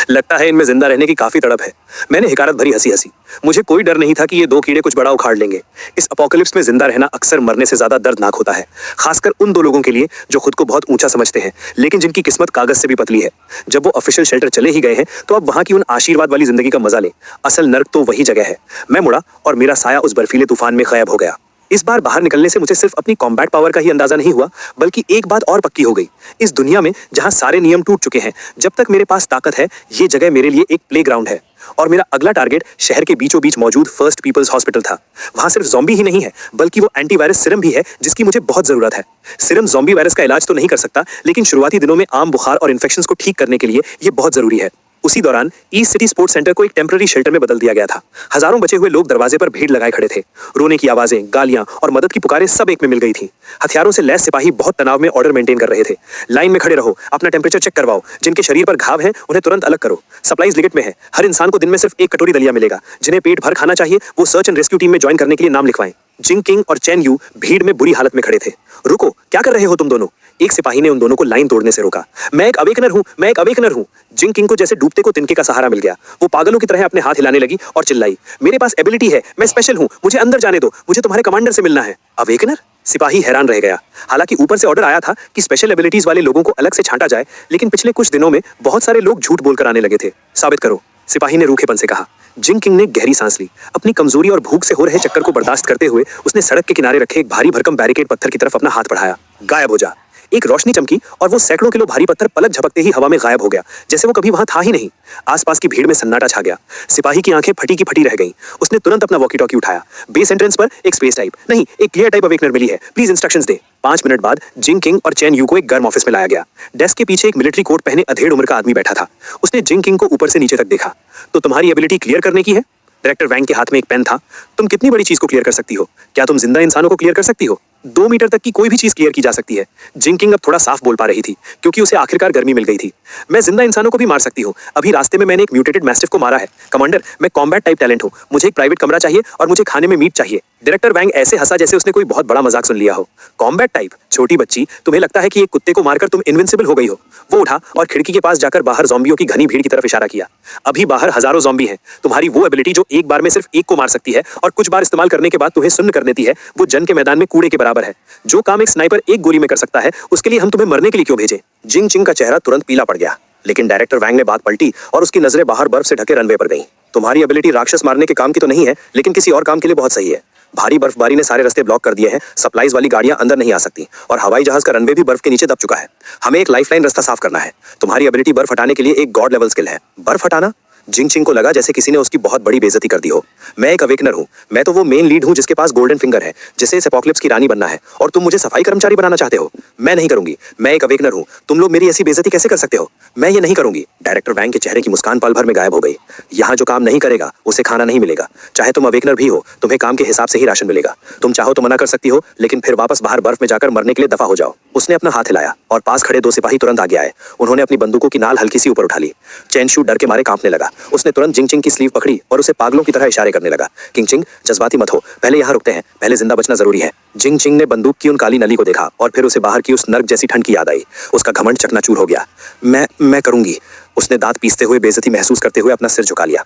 लगता है इनमें जिंदा रहने की काफी तड़प है। मैंने हिकारत भरी हंसी हंसी। मुझे कोई डर नहीं था कि ये 2 कीड़े कुछ बड़ा उखाड़ लेंगे। इस अपोकलिप्स में जिंदा रहना अक्सर मरने से ज्यादा दर्दनाक होता है, खासकर उन 2 लोगों के लिए जो खुद को बहुत ऊंचा समझते हैं लेकिन जिनकी किस्मत कागज से भी पतली है। जब वो ऑफिशियल शेल्टर चले ही गए हैं तो अब वहां की उन आशीर्वाद वाली जिंदगी का मजा लें। असल नर्क तो वही जगह है। मैं मुड़ा और मेरा साया उस बर्फीले तूफान में गायब हो गया। इस बार बाहर निकलने से मुझे सिर्फ अपनी कॉम्बैट पावर का ही अंदाजा नहीं हुआ, बल्कि एक बात और पक्की हो गई। इस दुनिया में जहां सारे नियम टूट चुके हैं, जब तक मेरे पास ताकत है, ये जगह मेरे लिए एक प्लेग्राउंड है। और मेरा अगला टारगेट शहर के बीचों बीच मौजूद फर्स्ट पीपल्स हॉस्पिटल था। वहां सिर्फ ज़ॉम्बी ही नहीं है, बल्कि वो एंटीवायरस सीरम भी है जिसकी मुझे बहुत जरूरत है। सीरम ज़ॉम्बी वायरस का इलाज तो नहीं कर सकता, लेकिन शुरुआती दिनों में आम बुखार और इन्फेक्शंस को ठीक करने के लिए ये बहुत जरूरी है। उसी दौरान ईस्ट सिटी स्पोर्ट्स सेंटर को एक टेम्पररी शेल्टर में बदल दिया गया था। हजारों बचे हुए लोग दरवाजे पर भीड़ लगाए खड़े थे। रोने की आवाजें, गालियां और मदद की पुकारें सब एक में मिल गई थी। हथियारों से लैस सिपाही बहुत तनाव में ऑर्डर मेंटेन कर रहे थे। लाइन में खड़े रहो, अपना टेम्परेचर चेक करवाओ, जिनके शरीर पर घाव है उन्हें तुरंत अलग करो। सप्लाईज लिमिट में है, हर इंसान को दिन में सिर्फ 1 कटोरी दलिया मिलेगा। जिन्हें पेट भर खाना चाहिए वो सर्च एंड रेस्क्यू टीम में ज्वाइन करने के लिए नाम लिखवाएं। जिंग किंग और चैन यू भीड़ में बुरी हालत में खड़े थे। रुको, क्या कर रहे हो तुम दोनों? एक सिपाही ने उन दोनों को लाइन तोड़ने से रोका। मैं एक अवेकनर हूं, मैं एक अवेकनर हूं। जिंग किंग को जैसे डूबते को तिनके का सहारा मिल गया। वो पागलों की तरह अपने हाथ हिलाने लगी और चिल्लाई, मेरे पास एबिलिटी है, मैं स्पेशल हूं, मुझे अंदर जाने दो, मुझे तुम्हारे कमांडर से मिलना है। अवेकनर? सिपाही हैरान रह गया। हालांकि ऊपर से ऑर्डर आया था कि स्पेशल एबिलिटीज वाले लोगों को अलग से छांटा जाए, लेकिन पिछले कुछ दिनों में बहुत सारे लोग झूठ बोलकर आने लगे थे। साबित करो, सिपाही ने रूखेपन से कहा। जिंग किंग ने गहरी सांस ली। अपनी कमजोरी और भूख से हो रहे चक्कर को बर्दाश्त करते हुए उसने सड़क के किनारे रखे एक भारी भरकम बैरिकेड पत्थर की तरफ अपना हाथ बढ़ाया। गायब हो जा। एक रोशनी चमकी और वो सैकड़ों किलो भारी पत्थर पलक झपकते ही हवा में गायब हो गया, जैसे वो कभी वहां था ही नहीं। आसपास की भीड़ में सन्नाटा छा गया। सिपाही की आंखें फटी की फटी रह गईं। उसने तुरंत अपना वॉकी टॉकी उठाया। बेस एंट्रेंस पर एक स्पेस टाइप नहीं, एक क्लियर टाइप अवेकनर मिली है, प्लीज इंस्ट्रक्शंस दे। 5 मिनट बाद जिंग किंग और चैन यू को एक गर्म ऑफिस में लाया गया। डेस्क के पीछे एक मिलिट्री कोट पहने अधेड़ उम्र का आदमी बैठा था। उसने जिंग किंग को ऊपर से नीचे तक देखा। तो तुम्हारी एबिलिटी क्लियर करने की है? डायरेक्टर वैंग के हाथ में एक पेन था। तुम कितनी बड़ी चीज को क्लियर कर सकती हो? क्या तुम जिंदा इंसानों को क्लियर कर सकती हो? 2 मीटर तक की कोई भी चीज क्लियर की जा सकती है। जिंकिंग अब थोड़ा साफ बोल पा रही थी क्योंकि उसे आखिरकार गर्मी मिल गई थी। मैं जिंदा इंसानों को भी मार सकती हूँ। अभी रास्ते में मैंने एक म्यूटेटेड मैस्टिफ को मारा है। कमांडर, मैं कॉम्बैट टाइप टैलेंट हूँ। मुझे एक प्राइवेट कमरा चाहिए और मुझे खाने में मीट चाहिए। डायरेक्टर वैंग ऐसे हंसा जैसे उसने कोई बहुत बड़ा मजाक सुन लिया हो। Combat type? छोटी बच्ची, तुम्हें लगता है कि एक कुत्ते को मारकर तुम इनविंसिबल हो गई हो? वो उठा और खिड़की के पास जाकर बाहर ज़ॉम्बियों की घनी भीड़ की तरफ इशारा किया। अभी बाहर हजारों ज़ॉम्बी हैं। तुम्हारी वो एबिलिटी जो एक बार में सिर्फ एक को मार सकती है और कुछ बार इस्तेमाल करने के बाद तुम्हें सुन्न कर देती है, वो जंग के मैदान में कूड़े के बराबर है। जो काम एक स्नाइपर एक गोली में कर सकता है, उसके लिए हम तुम्हें मरने के लिए क्यों भेजें? जिंग चिंग का चेहरा तुरंत पीला पड़ गया, लेकिन डायरेक्टर वैंग ने बात पलटी और उसकी नजरें बाहर बर्फ से ढके रनवे पर गईं। तुम्हारी एबिलिटी राक्षस मारने के काम की तो नहीं है, लेकिन किसी और काम के लिए बहुत सही है। भारी बर्फबारी ने सारे रास्ते ब्लॉक कर दिए हैं। सप्लाईज वाली गाड़ियां अंदर नहीं आ सकती और हवाई जहाज का रनवे भी बर्फ के नीचे दब चुका है। हमें एक लाइफलाइन रास्ता साफ करना है। तुम्हारी एबिलिटी बर्फ हटाने के लिए एक गॉड लेवल स्किल है। बर्फ हटाना? जिंग चिंग को लगा जैसे किसी ने उसकी बहुत बड़ी बेइज्जती कर दी हो। मैं एक अवेकनर हूँ। मैं तो वो मेन लीड हूँ जिसके पास गोल्डन फिंगर है, जिसे इस एपोकलिप्स की रानी बनना है, और तुम मुझे सफाई कर्मचारी बनाना चाहते हो? मैं नहीं करूंगी। मैं एक अवेकनर हूँ। तुम लोग मेरी ऐसी बेइज्जती कैसे कर सकते हो? मैं ये नहीं करूंगी। डायरेक्टर वैंग के चेहरे की मुस्कान पल भर में गायब हो गई। यहाँ जो काम नहीं करेगा उसे खाना नहीं मिलेगा। चाहे तुम अवेकनर भी हो, तुम्हें काम के हिसाब से ही राशन मिलेगा। तुम चाहो तो मना कर सकती हो, लेकिन फिर वापस बाहर बर्फ में जाकर मरने के लिए दफा हो जाओ। उसने अपना हाथ हिलाया और पास खड़े 2 सिपाही तुरंत आगे आए। उन्होंने अपनी बंदूकों की नाल हल्की सी ऊपर उठा ली। चेंशू डर के मारे कांपने लगा। उसने तुरंत जिंग चिंग की स्लीव पकड़ी और उसे पागलों की तरह इशारे करने लगा। किंग चिंग, जज्बाती मत हो, पहले यहाँ रुकते हैं, पहले जिंदा बचना जरूरी है। जिंग चिंग ने बंदूक की उन काली नली को देखा और फिर उसे बाहर की उस नर्क जैसी ठंड की याद आई। उसका घमंड चकनाचूर हो गया। मैं करूंगी। उसने दांत पीसते हुए बेइज्जती महसूस करते हुए अपना सिर झुका लिया।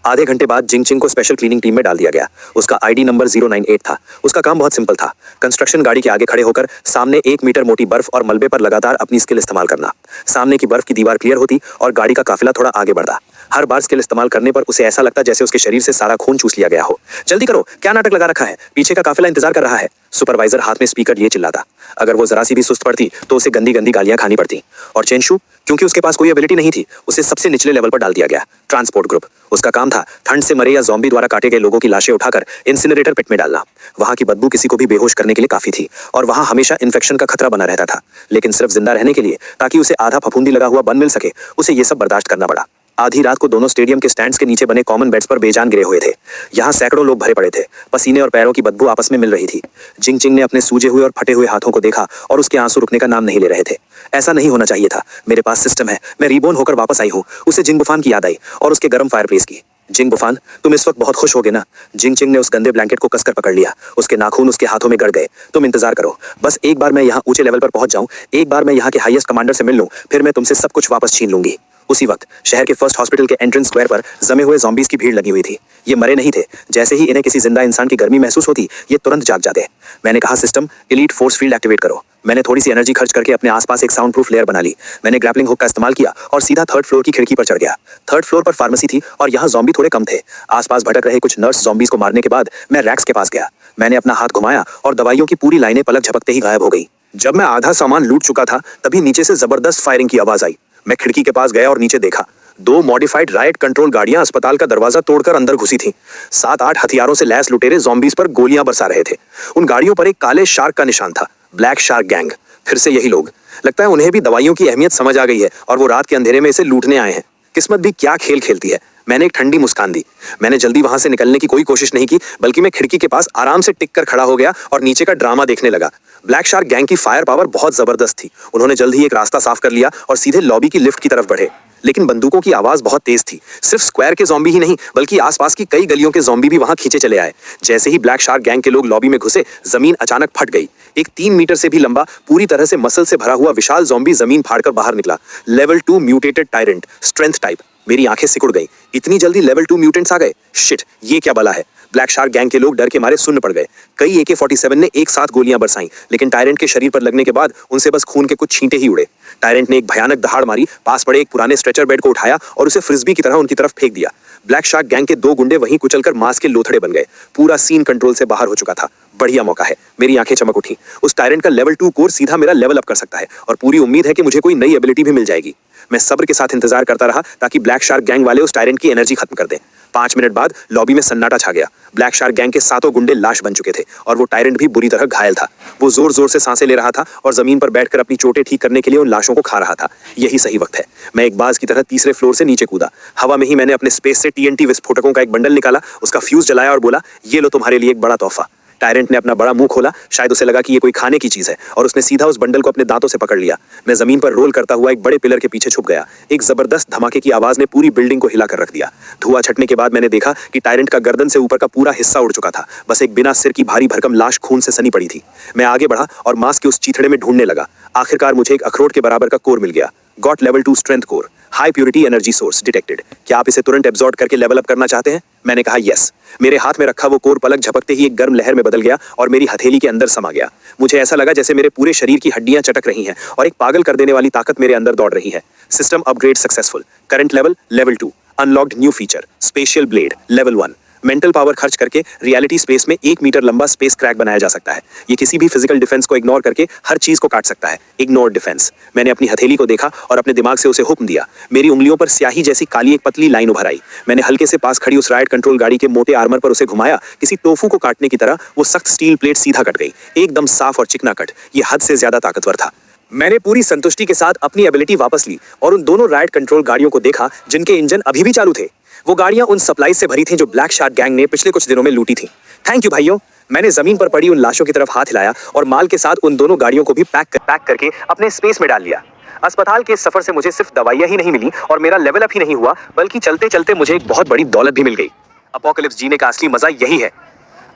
आधे घंटे बाद जिंग चिंग को स्पेशल क्लीनिंग टीम में डाल दिया गया। उसका आईडी नंबर 098 था। उसका काम बहुत सिंपल था, कंस्ट्रक्शन गाड़ी के आगे खड़े होकर सामने 1 मीटर मोटी बर्फ और मलबे पर लगातार अपनी स्किल इस्तेमाल करना। सामने की बर्फ की दीवार क्लियर होती और गाड़ी का काफिला थोड़ा आगे बढ़ता। हर बार स्किल इस्तेमाल करने पर उसे ऐसा लगता जैसे उसके शरीर से सारा खून चूस लिया गया हो। जल्दी करो, क्या नाटक लगा रखा है? पीछे का काफिला इंतजार कर रहा है। सुपरवाइजर हाथ में स्पीकर लिए चिल्लाता। अगर वो जरा सी भी सुस्त पड़ती तो उसे गंदी गंदी गालियां खानी पड़ती। और चेंशू, क्योंकि उसके पास कोई एबिलिटी नहीं थी, उसे सबसे निचले लेवल पर डाल दिया गया, ट्रांसपोर्ट ग्रुप। उसका काम था ठंड से मरे या ज़ॉम्बी द्वारा काटे गए लोगों की लाशें उठाकर इंसिनरेटर पिट में डालना। वहां की बदबू किसी को भी बेहोश करने के लिए काफी थी और वहां हमेशा इन्फेक्शन का खतरा बना रहता था। लेकिन सिर्फ जिंदा रहने के लिए, ताकि उसे आधा फफूंदी लगा हुआ बन मिल सके, उसे ये सब बर्दाश्त करना पड़ा। आधी रात को दोनों स्टेडियम के स्टैंड्स के नीचे बने कॉमन बेड्स पर बेजान गिरे हुए थे। यहाँ सैकड़ों लोग भरे पड़े थे। पसीने और पैरों की बदबू आपस में मिल रही थी। जिंग चिंग ने अपने सूजे हुए और फटे हुए हाथों को देखा और उसके आंसू रुकने का नाम नहीं ले रहे थे। ऐसा नहीं होना चाहिए था। मेरे पास सिस्टम है, मैं रीबोर्न होकर वापस आई हूँ। उसे जिंग बुफान की याद आई और उसके गर्म फायरप्लेस की। जिंग बुफान, तुम इस वक्त बहुत खुश होगे ना? जिंग चिंग ने उस गंदे ब्लैंकेट को कसकर पकड़ लिया। उसके नाखून उसके हाथों में गड़ गए। तुम इंतजार करो, बस एक बार मैं यहाँ ऊंचे लेवल पर पहुंच जाऊं, एक बार मैं यहाँ के हाईएस्ट कमांडर से मिल लूं, फिर मैं तुमसे सब कुछ वापस छीन लूंगी। उसी वक्त शहर के फर्स्ट हॉस्पिटल के एंट्रेंस स्क्वायर पर जमे हुए ज़ॉम्बीज की भीड़ लगी हुई थी। ये मरे नहीं थे। जैसे ही इन्हें किसी जिंदा इंसान की गर्मी महसूस होती, ये तुरंत जाग जाते। मैंने कहा, system elite force field activate करो। मैंने थोड़ी सी एनर्जी खर्च करके अपने आसपास एक साउंड प्रूफ लेयर बना ली। मैंने ग्रैपलिंग हुक का इस्तेमाल किया और सीधा 3rd फ्लोर की खिड़की पर चढ़ गया। 3rd फ्लोर पर फार्मेसी थी और यहाँ ज़ॉम्बी थोड़े कम थे। आसपास भटक रहे कुछ नर्स ज़ॉम्बीज को मारने के बाद मैं रैक्स के पास गया। मैंने अपना हाथ घुमाया और दवाइयों की पूरी लाइनें पलक झपकते ही गायब हो गई। जब मैं आधा सामान लूट चुका था, तभी नीचे से जबरदस्त फायरिंग की आवाज आई। मैं खिड़की के पास गया और नीचे देखा। 2 मॉडिफाइड राइट कंट्रोल गाड़ियां अस्पताल का दरवाजा तोड़कर अंदर घुसी थीं। 7-8 हथियारों से लैस लुटेरे ज़ॉम्बीज पर गोलियां बरसा रहे थे। उन गाड़ियों पर एक काले शार्क का निशान था, ब्लैक शार्क गैंग। फिर से यही लोग। लगता है उन्हें भी दवाइयों की अहमियत समझ आ गई है और वो रात के अंधेरे में इसे लूटने आए हैं। किस्मत भी क्या खेल खेलती है। मैंने एक ठंडी मुस्कान दी। मैंने जल्दी वहां से निकलने की कोई कोशिश नहीं की, बल्कि मैं खिड़की के पास आराम से टिक कर खड़ा हो गया और नीचे का ड्रामा देखने लगा। ब्लैक शार्क गैंग की फायर पावर बहुत जबरदस्त थी। उन्होंने जल्द ही एक रास्ता साफ कर लिया और सीधे लॉबी की लिफ्ट की तरफ बढ़े। लेकिन बंदूकों की आवाज बहुत तेज थी। सिर्फ स्क्वायर के ज़ॉम्बी ही नहीं, बल्कि आसपास की कई गलियों के ज़ॉम्बी भी वहां खींचे चले आए। जैसे ही ब्लैक शार्क गैंग के लोग लॉबी में घुसे, जमीन अचानक फट गई। एक 3 मीटर से भी लंबा, पूरी तरह से मसल से भरा हुआ विशाल ज़ॉम्बी जमीन फाड़कर बाहर निकला। Level 2 mutated tyrant, strength type. मेरी आंखें सिकुड़ गई। इतनी जल्दी लेवल 2 म्यूटेंट्स आ गए? शिट, ये क्या बला है? ब्लैक शार्क गैंग के लोग डर के मारे सुन्न पड़ गए। कई AK-47 ने एक साथ गोलियां बरसाईं, लेकिन टायरेंट के शरीर पर लगने के बाद उनसे बस खून के कुछ छींटे ही उड़े। टायरेंट ने एक भयानक दहाड़ मारी, पास पड़े एक पुराने स्ट्रेचर बेड को उठाया और उसे फ्रिस्बी की तरह उनकी तरफ फेंक दिया। ब्लैक शार्क गैंग के 2 गुंडे वहीं कुचलकर मांस के लोथड़े बन गए। पूरा सीन कंट्रोल से बाहर हो चुका था। बढ़िया मौका है। मेरी आंखें चमक उठी। उस टायरेंट का लेवल 2 कोर सीधा मेरा लेवल अप कर सकता है और पूरी उम्मीद है कि मुझे कोई नई एबिलिटी भी मिल जाएगी। मैं सब्र के साथ इंतजार करता रहा ताकि ब्लैक शार्क गैंग वाले उस टायरेंट की एनर्जी खत्म कर दें। 5 मिनट बाद लॉबी में सन्नाटा छा गया। ब्लैक शार्क गैंग के 7 गुंडे लाश बन चुके थे और वो टायरेंट भी बुरी तरह घायल था। वो जोर जोर से सांसें ले रहा था और जमीन पर बैठकर अपनी चोटें ठीक करने के लिए उन लाशों को खा रहा था। यही सही वक्त है। मैं एक बाज की तरह तीसरे फ्लोर से नीचे कूदा। हवा में ही मैंने अपने स्पेस से TNT विस्फोटकों का एक बंडल निकाला, उसका फ्यूज जलाया और बोला, ये लो तुम्हारे लिए एक बड़ा तोहफा। टायरेंट ने अपना बड़ा मुंह खोला, शायद उसे लगा कि ये कोई खाने की चीज है, और उसने सीधा उस बंडल को अपने दांतों से पकड़ लिया। मैं जमीन पर रोल करता हुआ एक बड़े पिलर के पीछे छुप गया। एक जबरदस्त धमाके की आवाज ने पूरी बिल्डिंग को हिला कर रख दिया। धुआं छटने के बाद मैंने देखा कि टायरेंट का गर्दन से ऊपर का पूरा हिस्सा उड़ चुका था। बस एक बिना सिर की भारी भरकम लाश खून से सनी पड़ी थी। मैं आगे बढ़ा और मांस के उस चीथड़े में ढूंढने लगा। आखिरकार मुझे एक अखरोट के बराबर का कोर मिल गया। Got level 2 strength core, high purity energy source detected. क्या आप इसे तुरंत एब्जॉर्ब करके लेवल अप करना चाहते हैं? मैंने कहा यस। मेरे हाथ में रखा वो कोर पलक झपकते ही एक गर्म लहर में बदल गया और मेरी हथेली के अंदर समा गया। मुझे ऐसा लगा जैसे मेरे पूरे शरीर की हड्डियां चटक रही हैं और एक पागल कर देने वाली ताकत मेरे अंदर दौड़ रही है। System upgrade successful. Current level 2। Unlocked new feature, spatial blade level 1। Mental power खर्च करके रियलिटी स्पेस में 1 मीटर लंबा स्पेस क्रैक बनाया जा सकता है। ये किसी भी फिजिकल डिफेंस को इग्नोर करके हर चीज को काट सकता है। Ignore defence. मैंने अपनी हथेली को देखा और अपने दिमाग से उसे हुक्म दिया। मेरी उंगलियों पर स्याही जैसी काली एक पतली लाइन उभर आई। मैंने हल्के से पास खड़ी उस राइड कंट्रोल गाड़ी के मोटे आर्मर पर उसे घुमाया। किसी टोफू को काटने की तरह वो सख्त स्टील प्लेट सीधा कट गई, एकदम साफ और चिकना कट। ये हद से ज्यादा ताकतवर था। मैंने पूरी संतुष्टि के साथ अपनी एबिलिटी वापस ली और उन दोनों राइड कंट्रोल गाड़ियों को देखा जिनके इंजन अभी भी चालू थे। वो गाड़ियां उन सप्लाईज से भरी थीं जो ब्लैक शार्क गैंग ने पिछले कुछ दिनों में लूटी थी। थैंक यू भाइयों। मैंने जमीन पर पड़ी उन लाशों की तरफ हाथ हिलाया और माल के साथ उन दोनों गाड़ियों को भी पैक करके अपने स्पेस में डाल लिया। अस्पताल के इस सफर से मुझे सिर्फ दवाइयां ही नहीं मिली और मेरा लेवल अप ही नहीं हुआ, बल्कि चलते चलते मुझे एक बहुत बड़ी दौलत भी मिल गई। अपोकलिप्स जीने का असली मजा यही है।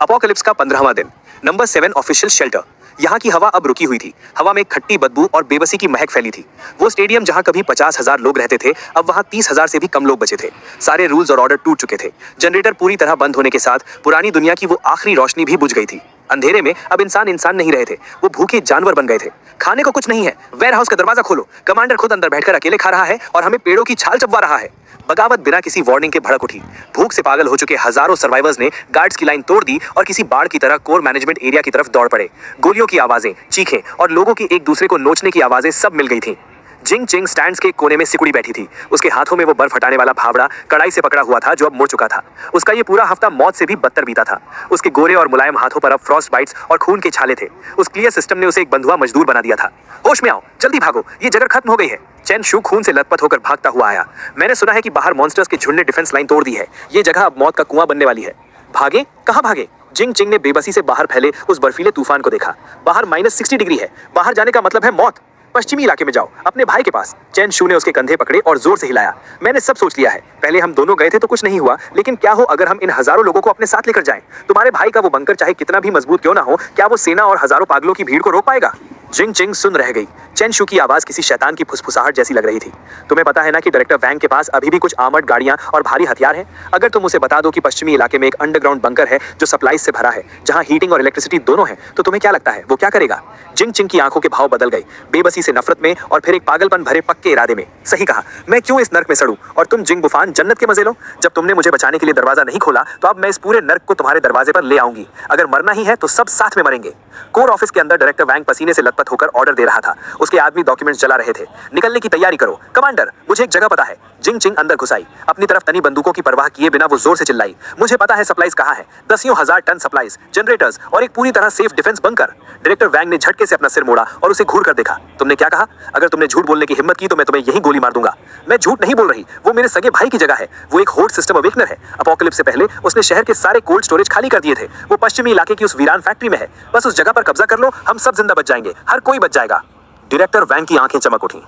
अपोकलिप्स का 15वां दिन, नंबर 7 ऑफिशियल शेल्टर। यहाँ की हवा अब रुकी हुई थी। हवा में एक खट्टी बदबू और बेबसी की महक फैली थी। वो स्टेडियम जहाँ कभी 50,000 लोग रहते थे, अब वहाँ 30,000 से भी कम लोग बचे थे। सारे रूल्स और ऑर्डर टूट चुके थे। जनरेटर पूरी तरह बंद होने के साथ पुरानी दुनिया की वो आखिरी रोशनी भी बुझ गई थी। अंधेरे में अब इंसान नहीं रहे थे, वो भूखे जानवर बन गए थे। खाने को कुछ नहीं है। वेयर हाउस का दरवाजा खोलो, कमांडर खुद अंदर बैठकर अकेले खा रहा है और हमें पेड़ों की छाल चबवा रहा है। बगावत बिना किसी वार्निंग के भड़क उठी। भूख से पागल हो चुके हजारों सर्वाइवर्स ने गार्ड्स की लाइन तोड़ दी और किसी बाढ़ की तरह कोर मैनेजमेंट एरिया की तरफ दौड़ पड़े। गोलियों की आवाजें, चीखें और लोगों की एक दूसरे को नोचने की आवाजें सब मिल गई थीं। जिंग चिंग स्टैंड्स के कोने में सिकुड़ी बैठी थी। उसके हाथों में वो बर्फ हटाने वाला फावड़ा कड़ाई से पकड़ा हुआ था जो अब मुड़ चुका था। उसका ये पूरा हफ्ता मौत से भी बदतर बीता था। उसके गोरे और मुलायम हाथों पर अब फ्रॉस्ट बाइट्स और खून के छाले थे। उस क्लियर सिस्टम ने उसे एक बंधुआ मजदूर बना दिया था। होश में आओ, जल्दी भागो, ये जगह खत्म हो गई है। चैन शू खून से लथपथ होकर भागता हुआ आया। मैंने सुना है कि बाहर मॉन्स्टर्स के झुंड ने डिफेंस लाइन तोड़ दी है। ये जगह अब मौत का कुआं बनने वाली है। भागे? कहाँ भागे? जिंग चिंग ने बेबसी से बाहर फैले उस बर्फीले तूफान को देखा। बाहर -60 डिग्री है। बाहर जाने का मतलब है मौत। पश्चिमी इलाके में जाओ, अपने भाई के पास। चैन शू ने उसके कंधे पकड़े और जोर से हिलाया। मैंने सब सोच लिया है। पहले हम दोनों गए थे तो कुछ नहीं हुआ, लेकिन क्या हो अगर हम इन हजारों लोगों को अपने साथ लेकर जाएं? तुम्हारे भाई का वो बंकर चाहे कितना भी मजबूत क्यों ना हो, क्या वो सेना और हजारों पागलों की भीड़ को रोक पाएगा? जिंग चिंग सुन रह गई। चैन शू की आवाज किसी शैतान की फुसफुसाहट जैसी लग रही थी। तुम्हें पता है ना कि डायरेक्टर वैंग के पास अभी भी कुछ आर्मर्ड गाड़ियां और भारी हथियार हैं? अगर तुम उसे बता दो कि पश्चिमी इलाके में एक अंडरग्राउंड बंकर है जो सप्लाईज से भरा है, जहां हीटिंग और इलेक्ट्रिसिटी दोनों है, तो तुम्हें क्या लगता है वो क्या करेगा? जिंग चिंग की आंखों के भाव बदल गए, बेबसी से नफरत में और फिर एक पागलपन भरे पक्के इरादे में। सही कहा, मैं क्यों इस नर्क में सड़ूं और तुम जिंग बुफान जन्नत के मजे लो। जब तुमने मुझे बचाने के लिए दरवाजा नहीं खोला तो अब मैं इस पूरे नर्क को तुम्हारे दरवाजे पर ले आऊंगी। अगर मरना ही है तो सब साथ में मरेंगे। कोर ऑफिस के अंदर डायरेक्टर वैंग पसीने से लथपथ होकर ऑर्डर दे रहा था। उसके आदमी डॉक्यूमेंट्स जला रहे थे। निकलने की तैयारी करो। कमांडर, मुझे एक जगह पता है। जिंग चिंग अंदर घुसाई। अपनी तरफ तनी बंदूकों की परवाह किए बिना वो जोर से चिल्लाई, मुझे पता है सप्लाईज कहाँ है। दसियों हजार टन सप्लाईज, जनरेटर्स और एक पूरी तरह सेफ डिफेंस बंकर। डायरेक्टर वैंग ने झटके से अपना सिर मोड़ा और उसे घूर कर देखा। तुमने क्या कहा? अगर तुमने झूठ बोलने की हिम्मत की तो मैं तुम्हें यही गोली मार दूंगा। मैं झूठ नहीं बोल रही, वो मेरे सगे भाई की जगह है। वो एक होर्ड सिस्टम अवेकनर है। अपोकलिप्स से पहले उसने शहर के सारे कोल्ड स्टोरेज खाली कर दिए थे। वो पश्चिमी इलाके की उस वीरान फैक्ट्री में है। बस उस जगह पर कब्जा कर लो, हम सब जिंदा बच जाएंगे। हर कोई बच जाएगा। डायरेक्टर वैंग की आंखें चमक उठी।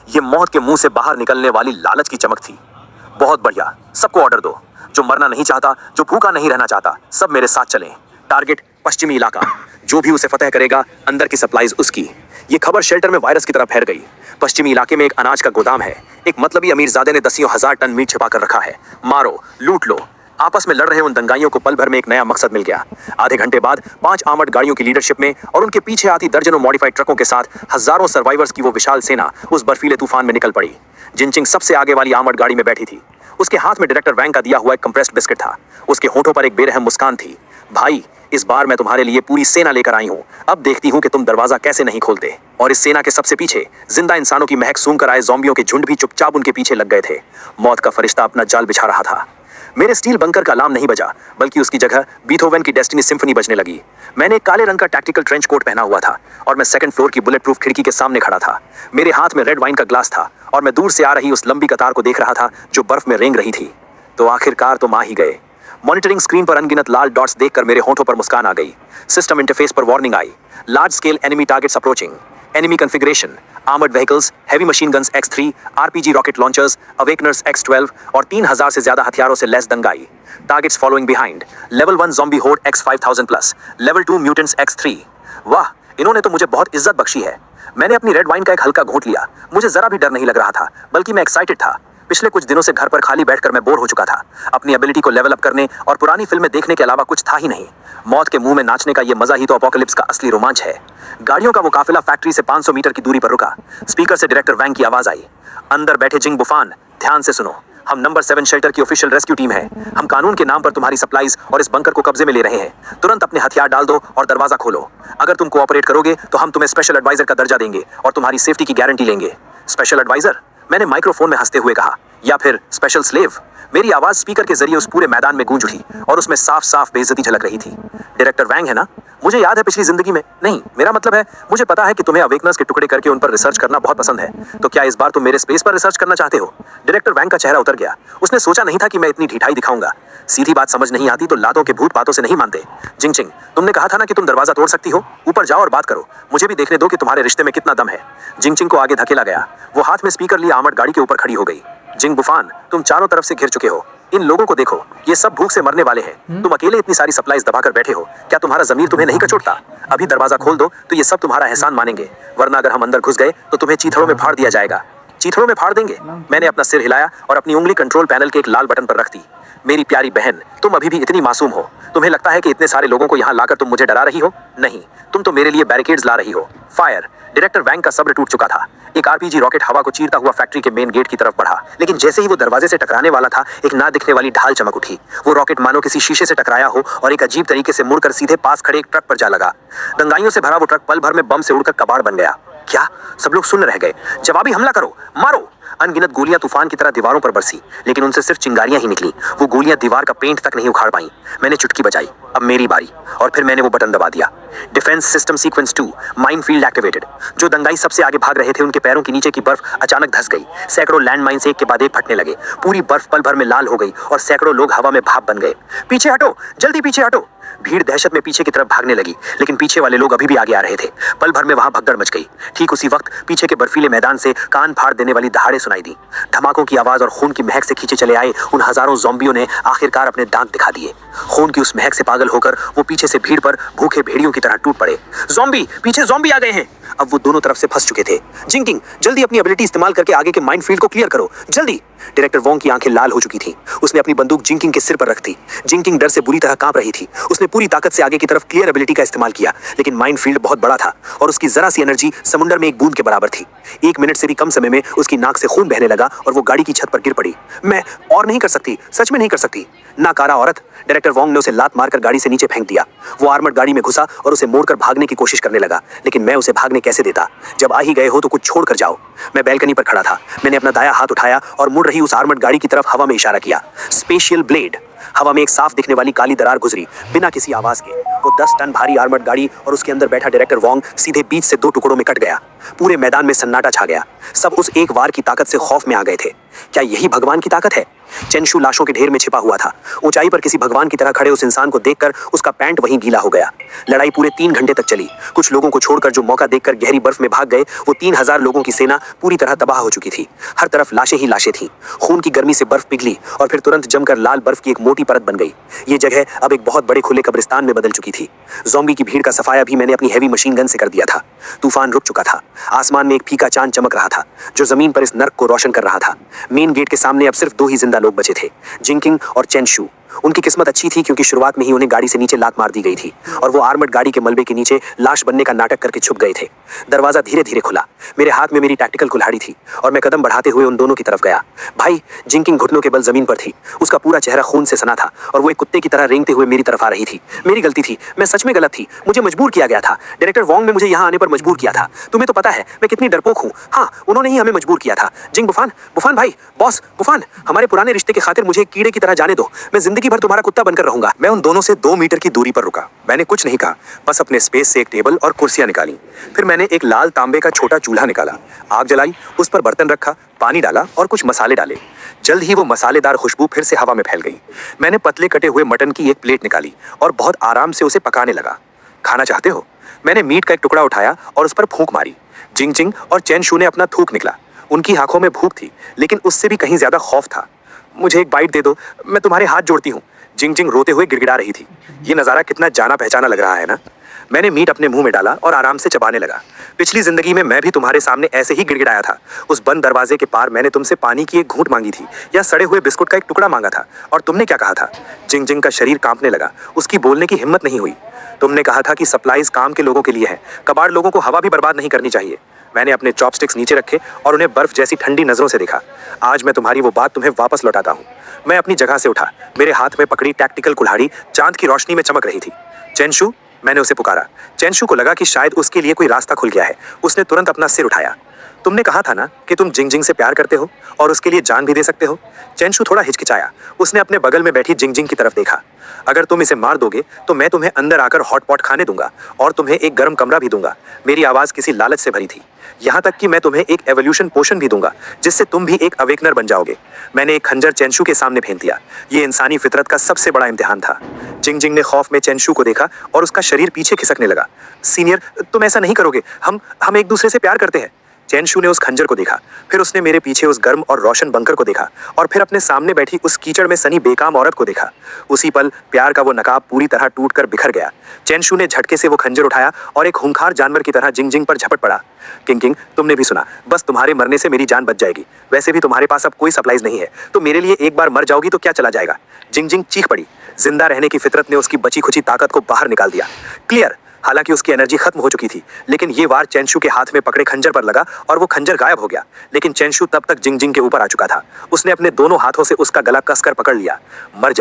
ये मौत के मुंह से बाहर निकलने वाली लालच की चमक थी। बहुत बढ़िया, सबको ऑर्डर दो। जो मरना नहीं चाहता, जो भूखा नहीं रहना चाहता, सब मेरे साथ चलें। टारगेट पश्चिमी इलाका। जो भी उसे फतेह करेगा, अंदर की सप्लाईज उसकी। ये खबर शेल्टर में वायरस की तरह फैल गई। पश्चिमी इलाके में एक अनाज का गोदाम है। एक मतलबी अमीरजादे ने दसियों हजार टन मीट छिपा कर रखा है। मारो, लूट लो। आपस में लड़ रहे उन दंगाइयों को पल भर में एक नया मकसद मिल गया। आधे घंटे बाद 5 आर्मर्ड गाड़ियों की लीडरशिप में और उनके पीछे आती दर्जनों मॉडिफाइड ट्रकों के साथ हजारों सर्वाइवर्स की वो विशाल सेना उस बर्फीले तूफान में निकल पड़ी। जिनचिंग सबसे आगे वाली आर्मर्ड गाड़ी में बैठी थी। उसके हाथ में डायरेक्टर वैंग का दिया हुआ एक कंप्रेस्ड बिस्किट था। उसके होठों पर एक बेरहम मुस्कान थी। भाई, इस बार मैं तुम्हारे लिए पूरी सेना लेकर आई हूं। अब देखती हूं कि तुम दरवाजा कैसे नहीं खोलते। और इस सेना के सबसे पीछे जिंदा इंसानों की महक सूंघ कर आए ज़ॉम्बियों के झुंड भी चुपचाप उनके पीछे लग गए थे। मौत का फरिश्ता अपना जाल बिछा रहा था। मेरे स्टील बंकर का अलार्म नहीं बजा, बल्कि उसकी जगह बीथोवन की डेस्टिनी सिम्फनी बजने लगी। मैंने काले रंग का टैक्टिकल ट्रेंच कोट पहना हुआ था और मैं सेकंड फ्लोर की बुलेट प्रूफ खिड़की के सामने खड़ा था। मेरे हाथ में रेड वाइन का ग्लास था और मैं दूर से आ रही उस लंबी कतार को देख रहा था जो बर्फ में रेंग रही थी। तो आखिरकार तुम आ ही गए। मॉनिटरिंग स्क्रीन पर अनगिनत लाल डॉट्स देखकर मेरे होंठों पर मुस्कान आ गई। सिस्टम इंटरफेस पर वार्निंग आई, large scale enemy targets approaching, enemy configuration, armoured vehicles, heavy machine guns X3, RPG rocket launchers, awakeners X12 और 3000 से ज्यादा हथियारों से लैस दंगाई। Targets following behind, level 1 zombie horde X5000 plus, level 2 mutants X3। वाह, इन्होंने तो मुझे बहुत इज्जत बख्शी है। मैंने अपनी रेड वाइन का एक हल्का घूंट लिया। मुझे जरा भी डर नहीं लग रहा था, बल्कि मैं एक्साइटेड था। पिछले कुछ दिनों से घर पर खाली बैठकर मैं बोर हो चुका था। अपनी एबिलिटी को लेवल अप करने और पुरानी फिल्में देखने के अलावा कुछ था ही नहीं। मौत के मुंह में नाचने का ये मजा ही तो अपोकलिप्स का असली रोमांच है। गाड़ियों का वो काफिला फैक्ट्री से 500 मीटर की दूरी पर रुका। स्पीकर से डायरेक्टर वैंग की आवाज आई, अंदर बैठे जिंग बुफान, ध्यान से सुनो। हम नंबर 7 शेल्टर की ऑफिशियल रेस्क्यू टीम है। हम कानून के नाम पर तुम्हारी सप्लाईज और इस बंकर को कब्जे में ले रहे हैं। तुरंत अपने हथियार डाल दो और दरवाजा खोलो। अगर तुम कोऑपरेट करोगे तो हम तुम्हें स्पेशल एडवाइजर का दर्जा देंगे और तुम्हारी सेफ्टी की गारंटी लेंगे। Special adviser? मैंने माइक्रोफोन में हंसते हुए कहा, या फिर स्पेशल स्लेव? मेरी आवाज स्पीकर के जरिए उस पूरे मैदान में गूंज उठी और उसमें साफ साफ बेइज्जती झलक रही थी। डायरेक्टर वैंग है ना? मुझे याद है पिछली जिंदगी में, नहीं मेरा मतलब है मुझे पता है कि तुम्हें अवेकनर्स के टुकड़े करके उन पर रिसर्च करना बहुत पसंद है। तो क्या इस बार तुम मेरे स्पेस पर रिसर्च करना चाहते हो? डायरेक्टर वैंग का चेहरा उतर गया। उसने सोचा नहीं था कि मैं इतनी ढिठाई दिखाऊंगा। सीधी बात समझ नहीं आती तो लातों के भूत बातों से नहीं मानते। जिंग, तुमने कहा था ना कि तुम दरवाजा तोड़ सकती हो। ऊपर जाओ और बात करो। मुझे भी देखने दो कि तुम्हारे रिश्ते में कितना दम है। जिंग को आगे धकेला गया। वो हाथ में स्पीकर लिए आर्मर्ड गाड़ी के ऊपर खड़ी हो गई। जिंग बुफान, तुम चारों तरफ से घिर चुके हो। इन लोगों को देखो, ये सब भूख से मरने वाले हैं। तुम अकेले इतनी सारी सप्लाईज दबाकर बैठे हो। क्या तुम्हारा जमीर तुम्हें नहीं कचोटता? अभी दरवाजा खोल दो तो ये सब तुम्हारा एहसान मानेंगे, वरना अगर हम अंदर घुस गए तो तुम्हें चीथड़ों में फाड़ दिया जाएगा। चीथड़ों में फाड़ देंगे? मैंने अपना सिर हिलाया और अपनी उंगली कंट्रोल पैनल के एक लाल बटन पर रख दी। मेरी प्यारी बहन, तुम अभी भी इतनी मासूम हो। तुम्हें लगता है कि इतने सारे लोगों को यहाँ लाकर तुम मुझे डरा रही हो? नहीं, तुम तो मेरे लिए बैरिकेड्स ला रही हो। फायर! डायरेक्टर वैंग का सब्र टूट चुका था। एक RPG रॉकेट हवा को चीरता हुआ फैक्ट्री के मेन गेट की तरफ बढ़ा, लेकिन जैसे ही वो दरवाजे से टकराने वाला था, एक ना दिखने वाली ढाल चमक उठी। वो रॉकेट मानो किसी शीशे से टकराया हो और एक अजीब तरीके से मुड़कर सीधे पास खड़े एक ट्रक पर जा लगा। दंगाइयों से भरा वो ट्रक पल भर में बम से उड़कर कबाड़ बन गया। क्या? सब लोग सुन रह गए। जवाबी हमला करो, मारो! अनगिनत गोलियां तूफान की तरह दीवारों पर बरसी, लेकिन उनसे सिर्फ चिंगारियां ही निकली। वो गोलियां दीवार का पेंट तक नहीं उखाड़ पाई। मैंने चुटकी बजाई, अब मेरी बारी, और फिर मैंने वो बटन दबा दिया। Defence system sequence 2 minefield activated. जो दंगाई सबसे आगे भाग रहे थे उनके पैरों के नीचे की बर्फ अचानक धंस गई। सैकड़ों लैंडमाइंस एक के बाद एक फटने लगे। पूरी बर्फ पल भर में लाल हो गई और सैकड़ों लोग हवा में भाप बन गए। पीछे हटो, जल्दी पीछे हटो! भीड़ दहशत में पीछे की तरफ भागने लगी, लेकिन पीछे वाले लोग अभी भी आगे आ रहे थे। पल भर में वहां भगदड़ मच गई। ठीक उसी वक्त पीछे के बर्फीले मैदान से कान फाड़ देने वाली दहाड़ें सुनाई दी। धमाकों की आवाज और खून की महक से खींचे चले आए उन हजारों ज़ॉम्बियों ने आखिरकार अपने दांत दिखा दिए। खून की उस महक से पागल होकर वो पीछे से भीड़ पर भूखे भेड़ियों की तरह टूट पड़े। ज़ॉम्बी! पीछे ज़ॉम्बी आ गए हैं! अब वो दोनों तरफ से फंस चुके थे। जिंकिंग, जल्दी अपनी एबिलिटी इस्तेमाल करके आगे के माइनफील्ड को क्लियर करो, जल्दी! डायरेक्टर वोंग की आंखें लाल हो चुकी थीं। उसने अपनी बंदूक जिंकिंग के सिर पर रख दी। जिंकिंग डर से बुरी तरह कांप रही थी। उसने पूरी ताकत से आगे की तरफ क्लियर एबिलिटी का इस्तेमाल किया, लेकिन माइनफील्ड बहुत बड़ा था और उसकी जरा सी एनर्जी समुंदर में एक बूंद के बराबर थी। 1 मिनट से भी कम समय में उसकी नाक से खून बहने लगा और वो गाड़ी की छत पर गिर पड़ी। मैं और नहीं कर सकती, सच में नहीं कर सकती। नाकारा औरत! डायरेक्टर वोंग ने उसे लात मारकर गाड़ी से नीचे फेंक दिया। वो आर्मर्ड गाड़ी में घुसा और उसे मोड़कर भागने की कोशिश करने लगा, लेकिन मैं उसे भागने कैसे देता? जब आ ही गए हो तो कुछ छोड़ कर जाओ। मैं बैल्कनी पर खड़ा था। मैंने अपना दाया हाथ उठाया और मुड़ रही उस आर्मर्ड गाड़ी की तरफ हवा में इशारा किया। Spatial blade! हवा में एक साफ दिखने वाली काली दरार गुजरी, बिना किसी आवाज के। वो 10 टन भारी आर्मर्ड गाड़ी और उसके अंदर बैठा डायरेक्टर वोंग सीधे बीच से 2 टुकड़ों में कट गया। पूरे मैदान में सन्नाटा छा गया। सब उस एक वार की ताकत से खौफ में आ गए थे। क्या यही भगवान की ताकत है? चेंशू लाशों के ढेर में छिपा हुआ था। ऊंचाई पर किसी भगवान की तरह खड़े उस इंसान को देखकर उसका पैंट वहीं गीला हो गया। लड़ाई पूरे 3 घंटे तक चली। कुछ लोगों को छोड़कर जो मौका देखकर गहरी बर्फ में भाग गए, वो 3000 लोगों की सेना पूरी तरह तबाह हो चुकी थी। हर तरफ लाशें ही लाशें थीं। खून की गर्मी से बर्फ पिघली और फिर तुरंत जमकर लाल बर्फ की एक मोटी परत बन गई। ये जगह अब एक बहुत बड़े खुले कब्रिस्तान में बदल चुकी थी। ज़ॉम्बी की भीड़ का सफाया भी मैंने अपनी हैवी मशीन गन से कर दिया था। तूफान रुक चुका था। आसमान में एक फीका चांद चमक रहा था, जो जमीन पर इस नर्क को रोशन कर रहा था। मेन गेट के सामने अब सिर्फ 2 ही जिंदा लोग बचे थे, जिंकिंग और चेंशू। उनकी किस्मत अच्छी थी क्योंकि शुरुआत में ही उन्हें गाड़ी से नीचे लात मार दी गई थी और वो आर्मर्ड गाड़ी के मलबे के नीचे लाश बनने का नाटक करके छुप गए थे। दरवाजा धीरे धीरे खुला। मेरे हाथ में मेरी टैक्टिकल कुल्हाड़ी थी और मैं कदम बढ़ाते हुए उन दोनों की तरफ गया। भाई जिंकिंग घुटनों के बल जमीन पर थी। उसका पूरा चेहरा खून से सना था और वो एक कुत्ते की तरह रेंगते हुए मेरी तरफ आ रही थी। मेरी गलती थी, मैं सच में गलत थी। मुझे मजबूर किया गया था। डायरेक्टर वोंग ने मुझे यहाँ आने पर मजबूर किया था। तुम्हें तो पता है मैं कितनी डरपोक हूँ। हाँ, उन्होंने ही हमें मजबूर किया था। जिंग बुफान, बुफान भाई, बॉस बुफान, हमारे पुराने रिश्ते की खातिर मुझे एक कीड़े की तरह जाने दो। मैं जिंदगी भर तुम्हारा कुत्ता बनकर रहूंगा। मैं उन दोनों से 2 मीटर की दूरी पर रुका। मैंने कुछ नहीं कहा, बस अपने स्पेस से एक टेबल और कुर्सियां निकाली। फिर मैंने एक लाल तांबे का छोटा चूल्हा निकाला, आग जलाई, उस पर बर्तन रखा, पानी डाला और कुछ मसाले डाले। जल्द ही वो मसालेदार खुशबू फिर से हवा में फैल गई। मैंने पतले कटे हुए मटन की एक प्लेट निकाली और बहुत आराम से उसे पकाने लगा। खाना चाहते हो? मैंने मीट का एक टुकड़ा उठाया और उस पर फूंक मारी। जिंग जिंग और चेन शू ने अपना थूक निकला। उनकी आंखों में भूख थी, लेकिन उससे भी कहीं ज्यादा खौफ था। मुझे एक बाइट दे दो, मैं तुम्हारे हाथ जोड़ती हूँ। जिंग जिंग रोते हुए गिड़गिड़ा रही थी। ये नज़ारा कितना जाना पहचाना लग रहा है ना। मैंने मीट अपने मुंह में डाला और आराम से चबाने लगा। पिछली जिंदगी में मैं भी तुम्हारे सामने ऐसे ही गिड़गिड़ाया था। उस बंद दरवाजे के पार मैंने तुमसे पानी की एक घूंट मांगी थी या सड़े हुए बिस्कुट का एक टुकड़ा मांगा था, और तुमने क्या कहा था? जिंग जिंग का शरीर कांपने लगा। उसकी बोलने की हिम्मत नहीं हुई। तुमने कहा था कि सप्लाईज काम के लोगों के लिए है, कबाड़ लोगों को हवा भी बर्बाद नहीं करनी चाहिए। मैंने अपने चॉपस्टिक्स नीचे रखे और उन्हें बर्फ जैसी ठंडी नजरों से देखा। आज मैं तुम्हारी वो बात तुम्हें वापस लौटाता हूँ। मैं अपनी जगह से उठा। मेरे हाथ में पकड़ी टैक्टिकल कुल्हाड़ी चांद की रोशनी में चमक रही थी। चेनशू, मैंने उसे पुकारा। चेनशू को लगा कि शायद उसके लिए कोई रास्ता खुल गया है। उसने तुरंत अपना सिर उठाया। तुमने कहा था ना कि तुम जिंग जिंग से प्यार करते हो और उसके लिए जान भी दे सकते हो। चेनशू थोड़ा हिचकिचाया। उसने अपने बगल में बैठी जिंग जिंग की तरफ देखा। अगर तुम इसे मार दोगे तो मैं तुम्हें अंदर आकर हॉट पॉट खाने दूंगा और तुम्हें एक गर्म कमरा भी दूंगा। मेरी आवाज किसी लालच से भरी थी। यहाँ तक कि मैं तुम्हें एक एवोल्यूशन पोशन भी दूंगा जिससे तुम भी एक अवेकनर बन जाओगे। मैंने एक खंजर चेनशू के सामने फेंक दिया। ये इंसानी फितरत का सबसे बड़ा इम्तिहान था। जिंग जिंग ने खौफ में चेनशू को देखा और उसका शरीर पीछे खिसकने लगा। सीनियर, तुम ऐसा नहीं करोगे। हम एक दूसरे से प्यार करते हैं। चेनशू ने उस खंजर को देखा, फिर उसने मेरे पीछे उस गर्म और रोशन बंकर को देखा और फिर अपने सामने बैठी उस कीचड़ में सनी बेकाम औरत को देखा। उसी पल प्यार का वो नकाब पूरी तरह टूटकर बिखर गया। चेनशू ने झटके से वो खंजर उठाया और एक खूंखार जानवर की तरह जिंग जिंग पर झपट पड़ा। किंग किंग, तुमने भी सुना, बस तुम्हारे मरने से मेरी जान बच जाएगी। वैसे भी तुम्हारे पास अब कोई सप्लाईज नहीं है, तो मेरे लिए एक बार मर जाओगी तो क्या चला जाएगा। जिंग जिंग चीख पड़ी। जिंदा रहने की फितरत ने उसकी बची खुची ताकत को बाहर निकाल दिया। क्लियर। हालांकि उसकी एनर्जी खत्म हो चुकी थी, लेकिन ये वार चेनशू के हाथ में पकड़े खंजर पर लगा और वो खंजर गायब हो गया। लेकिन चेनशू तब तक जिंग जिंग के ऊपर आ चुका था। उसने अपने दोनों हाथों से उसका गला कसकर पकड़ लिया। मर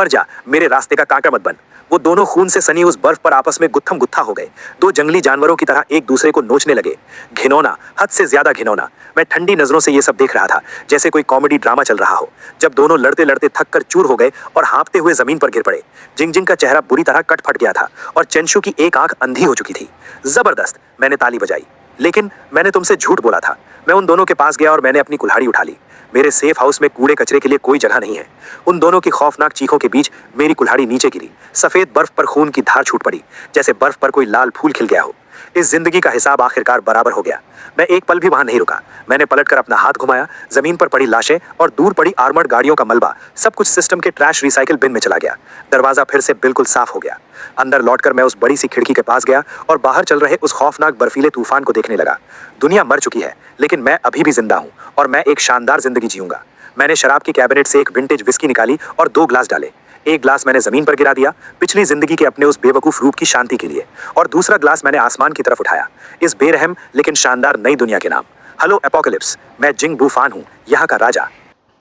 जा, मेरे रास्ते का कांटा मत बन। वो दोनों खून से सनी उस बर्फ पर आपस में गुत्थम गुत्था हो गए। 2 जंगली जानवरों की तरह एक दूसरे को नोचने लगे। घिनौना, हद से ज्यादा घिनौना। मैं ठंडी नजरों से ये सब देख रहा था, जैसे कोई कॉमेडी ड्रामा चल रहा हो। जब दोनों लड़ते लड़ते थक कर चूर हो गए और हाँफते हुए जमीन पर गिर पड़े। जिंग जिंग का चेहरा बुरी तरह कट फट गया था और चेनशू की एक आंख अंधी हो चुकी थी। जबरदस्त, मैंने ताली बजाई। लेकिन मैंने तुमसे झूठ बोला था। मैं उन दोनों के पास गया और मैंने अपनी कुल्हाड़ी उठा ली। मेरे सेफ हाउस में कूड़े कचरे के लिए कोई जगह नहीं है। उन दोनों की खौफनाक चीखों के बीच मेरी कुल्हाड़ी नीचे गिरी। सफेद बर्फ पर खून की धार छूट पड़ी, जैसे बर्फ पर कोई लाल फूल खिल गया हो। इस जिंदगी का हिसाब आखिरकार बराबर हो गया। मैं एक पल भी वहां नहीं रुका। मैंने पलटकर अपना हाथ घुमाया। जमीन पर पड़ी लाशें और दूर पड़ी आर्मर्ड गाड़ियों का मलबा, सब कुछ सिस्टम के ट्रैश रिसाइकिल बिन में चला गया। दरवाजा फिर से बिल्कुल साफ हो गया। अंदर लौटकर मैं उस बड़ी सी खिड़की के पास गया और बाहर चल रहे उस खौफनाक बर्फीले तूफान को देखने लगा। दुनिया मर चुकी है, लेकिन मैं अभी भी जिंदा हूँ और मैं एक शानदार जिंदगी जीऊंगा। मैंने शराब की कैबिनेट से एक विंटेज विस्की निकाली और 2 ग्लास डाले। एक ग्लास मैंने जमीन पर गिरा दिया, पिछली जिंदगी के अपने उस बेवकूफ रूप की शांति के लिए, और दूसरा ग्लास मैंने आसमान की तरफ उठाया, इस बेरहम लेकिन शानदार नई दुनिया के नाम। हेलो एपोकलिप्स, मैं जिंग बूफान हूँ, यहाँ का राजा।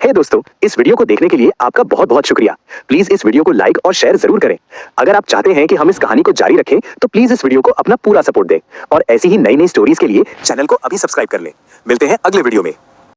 हे दोस्तों, इस वीडियो को देखने के लिए आपका बहुत बहुत शुक्रिया। प्लीज इस वीडियो को लाइक और शेयर जरूर करें। अगर आप चाहते हैं कि हम इस कहानी को जारी रखें तो प्लीज इस वीडियो को अपना पूरा सपोर्ट दें और ऐसी ही नई नई स्टोरीज के लिए चैनल को अभी सब्सक्राइब कर लें। मिलते हैं अगले वीडियो में।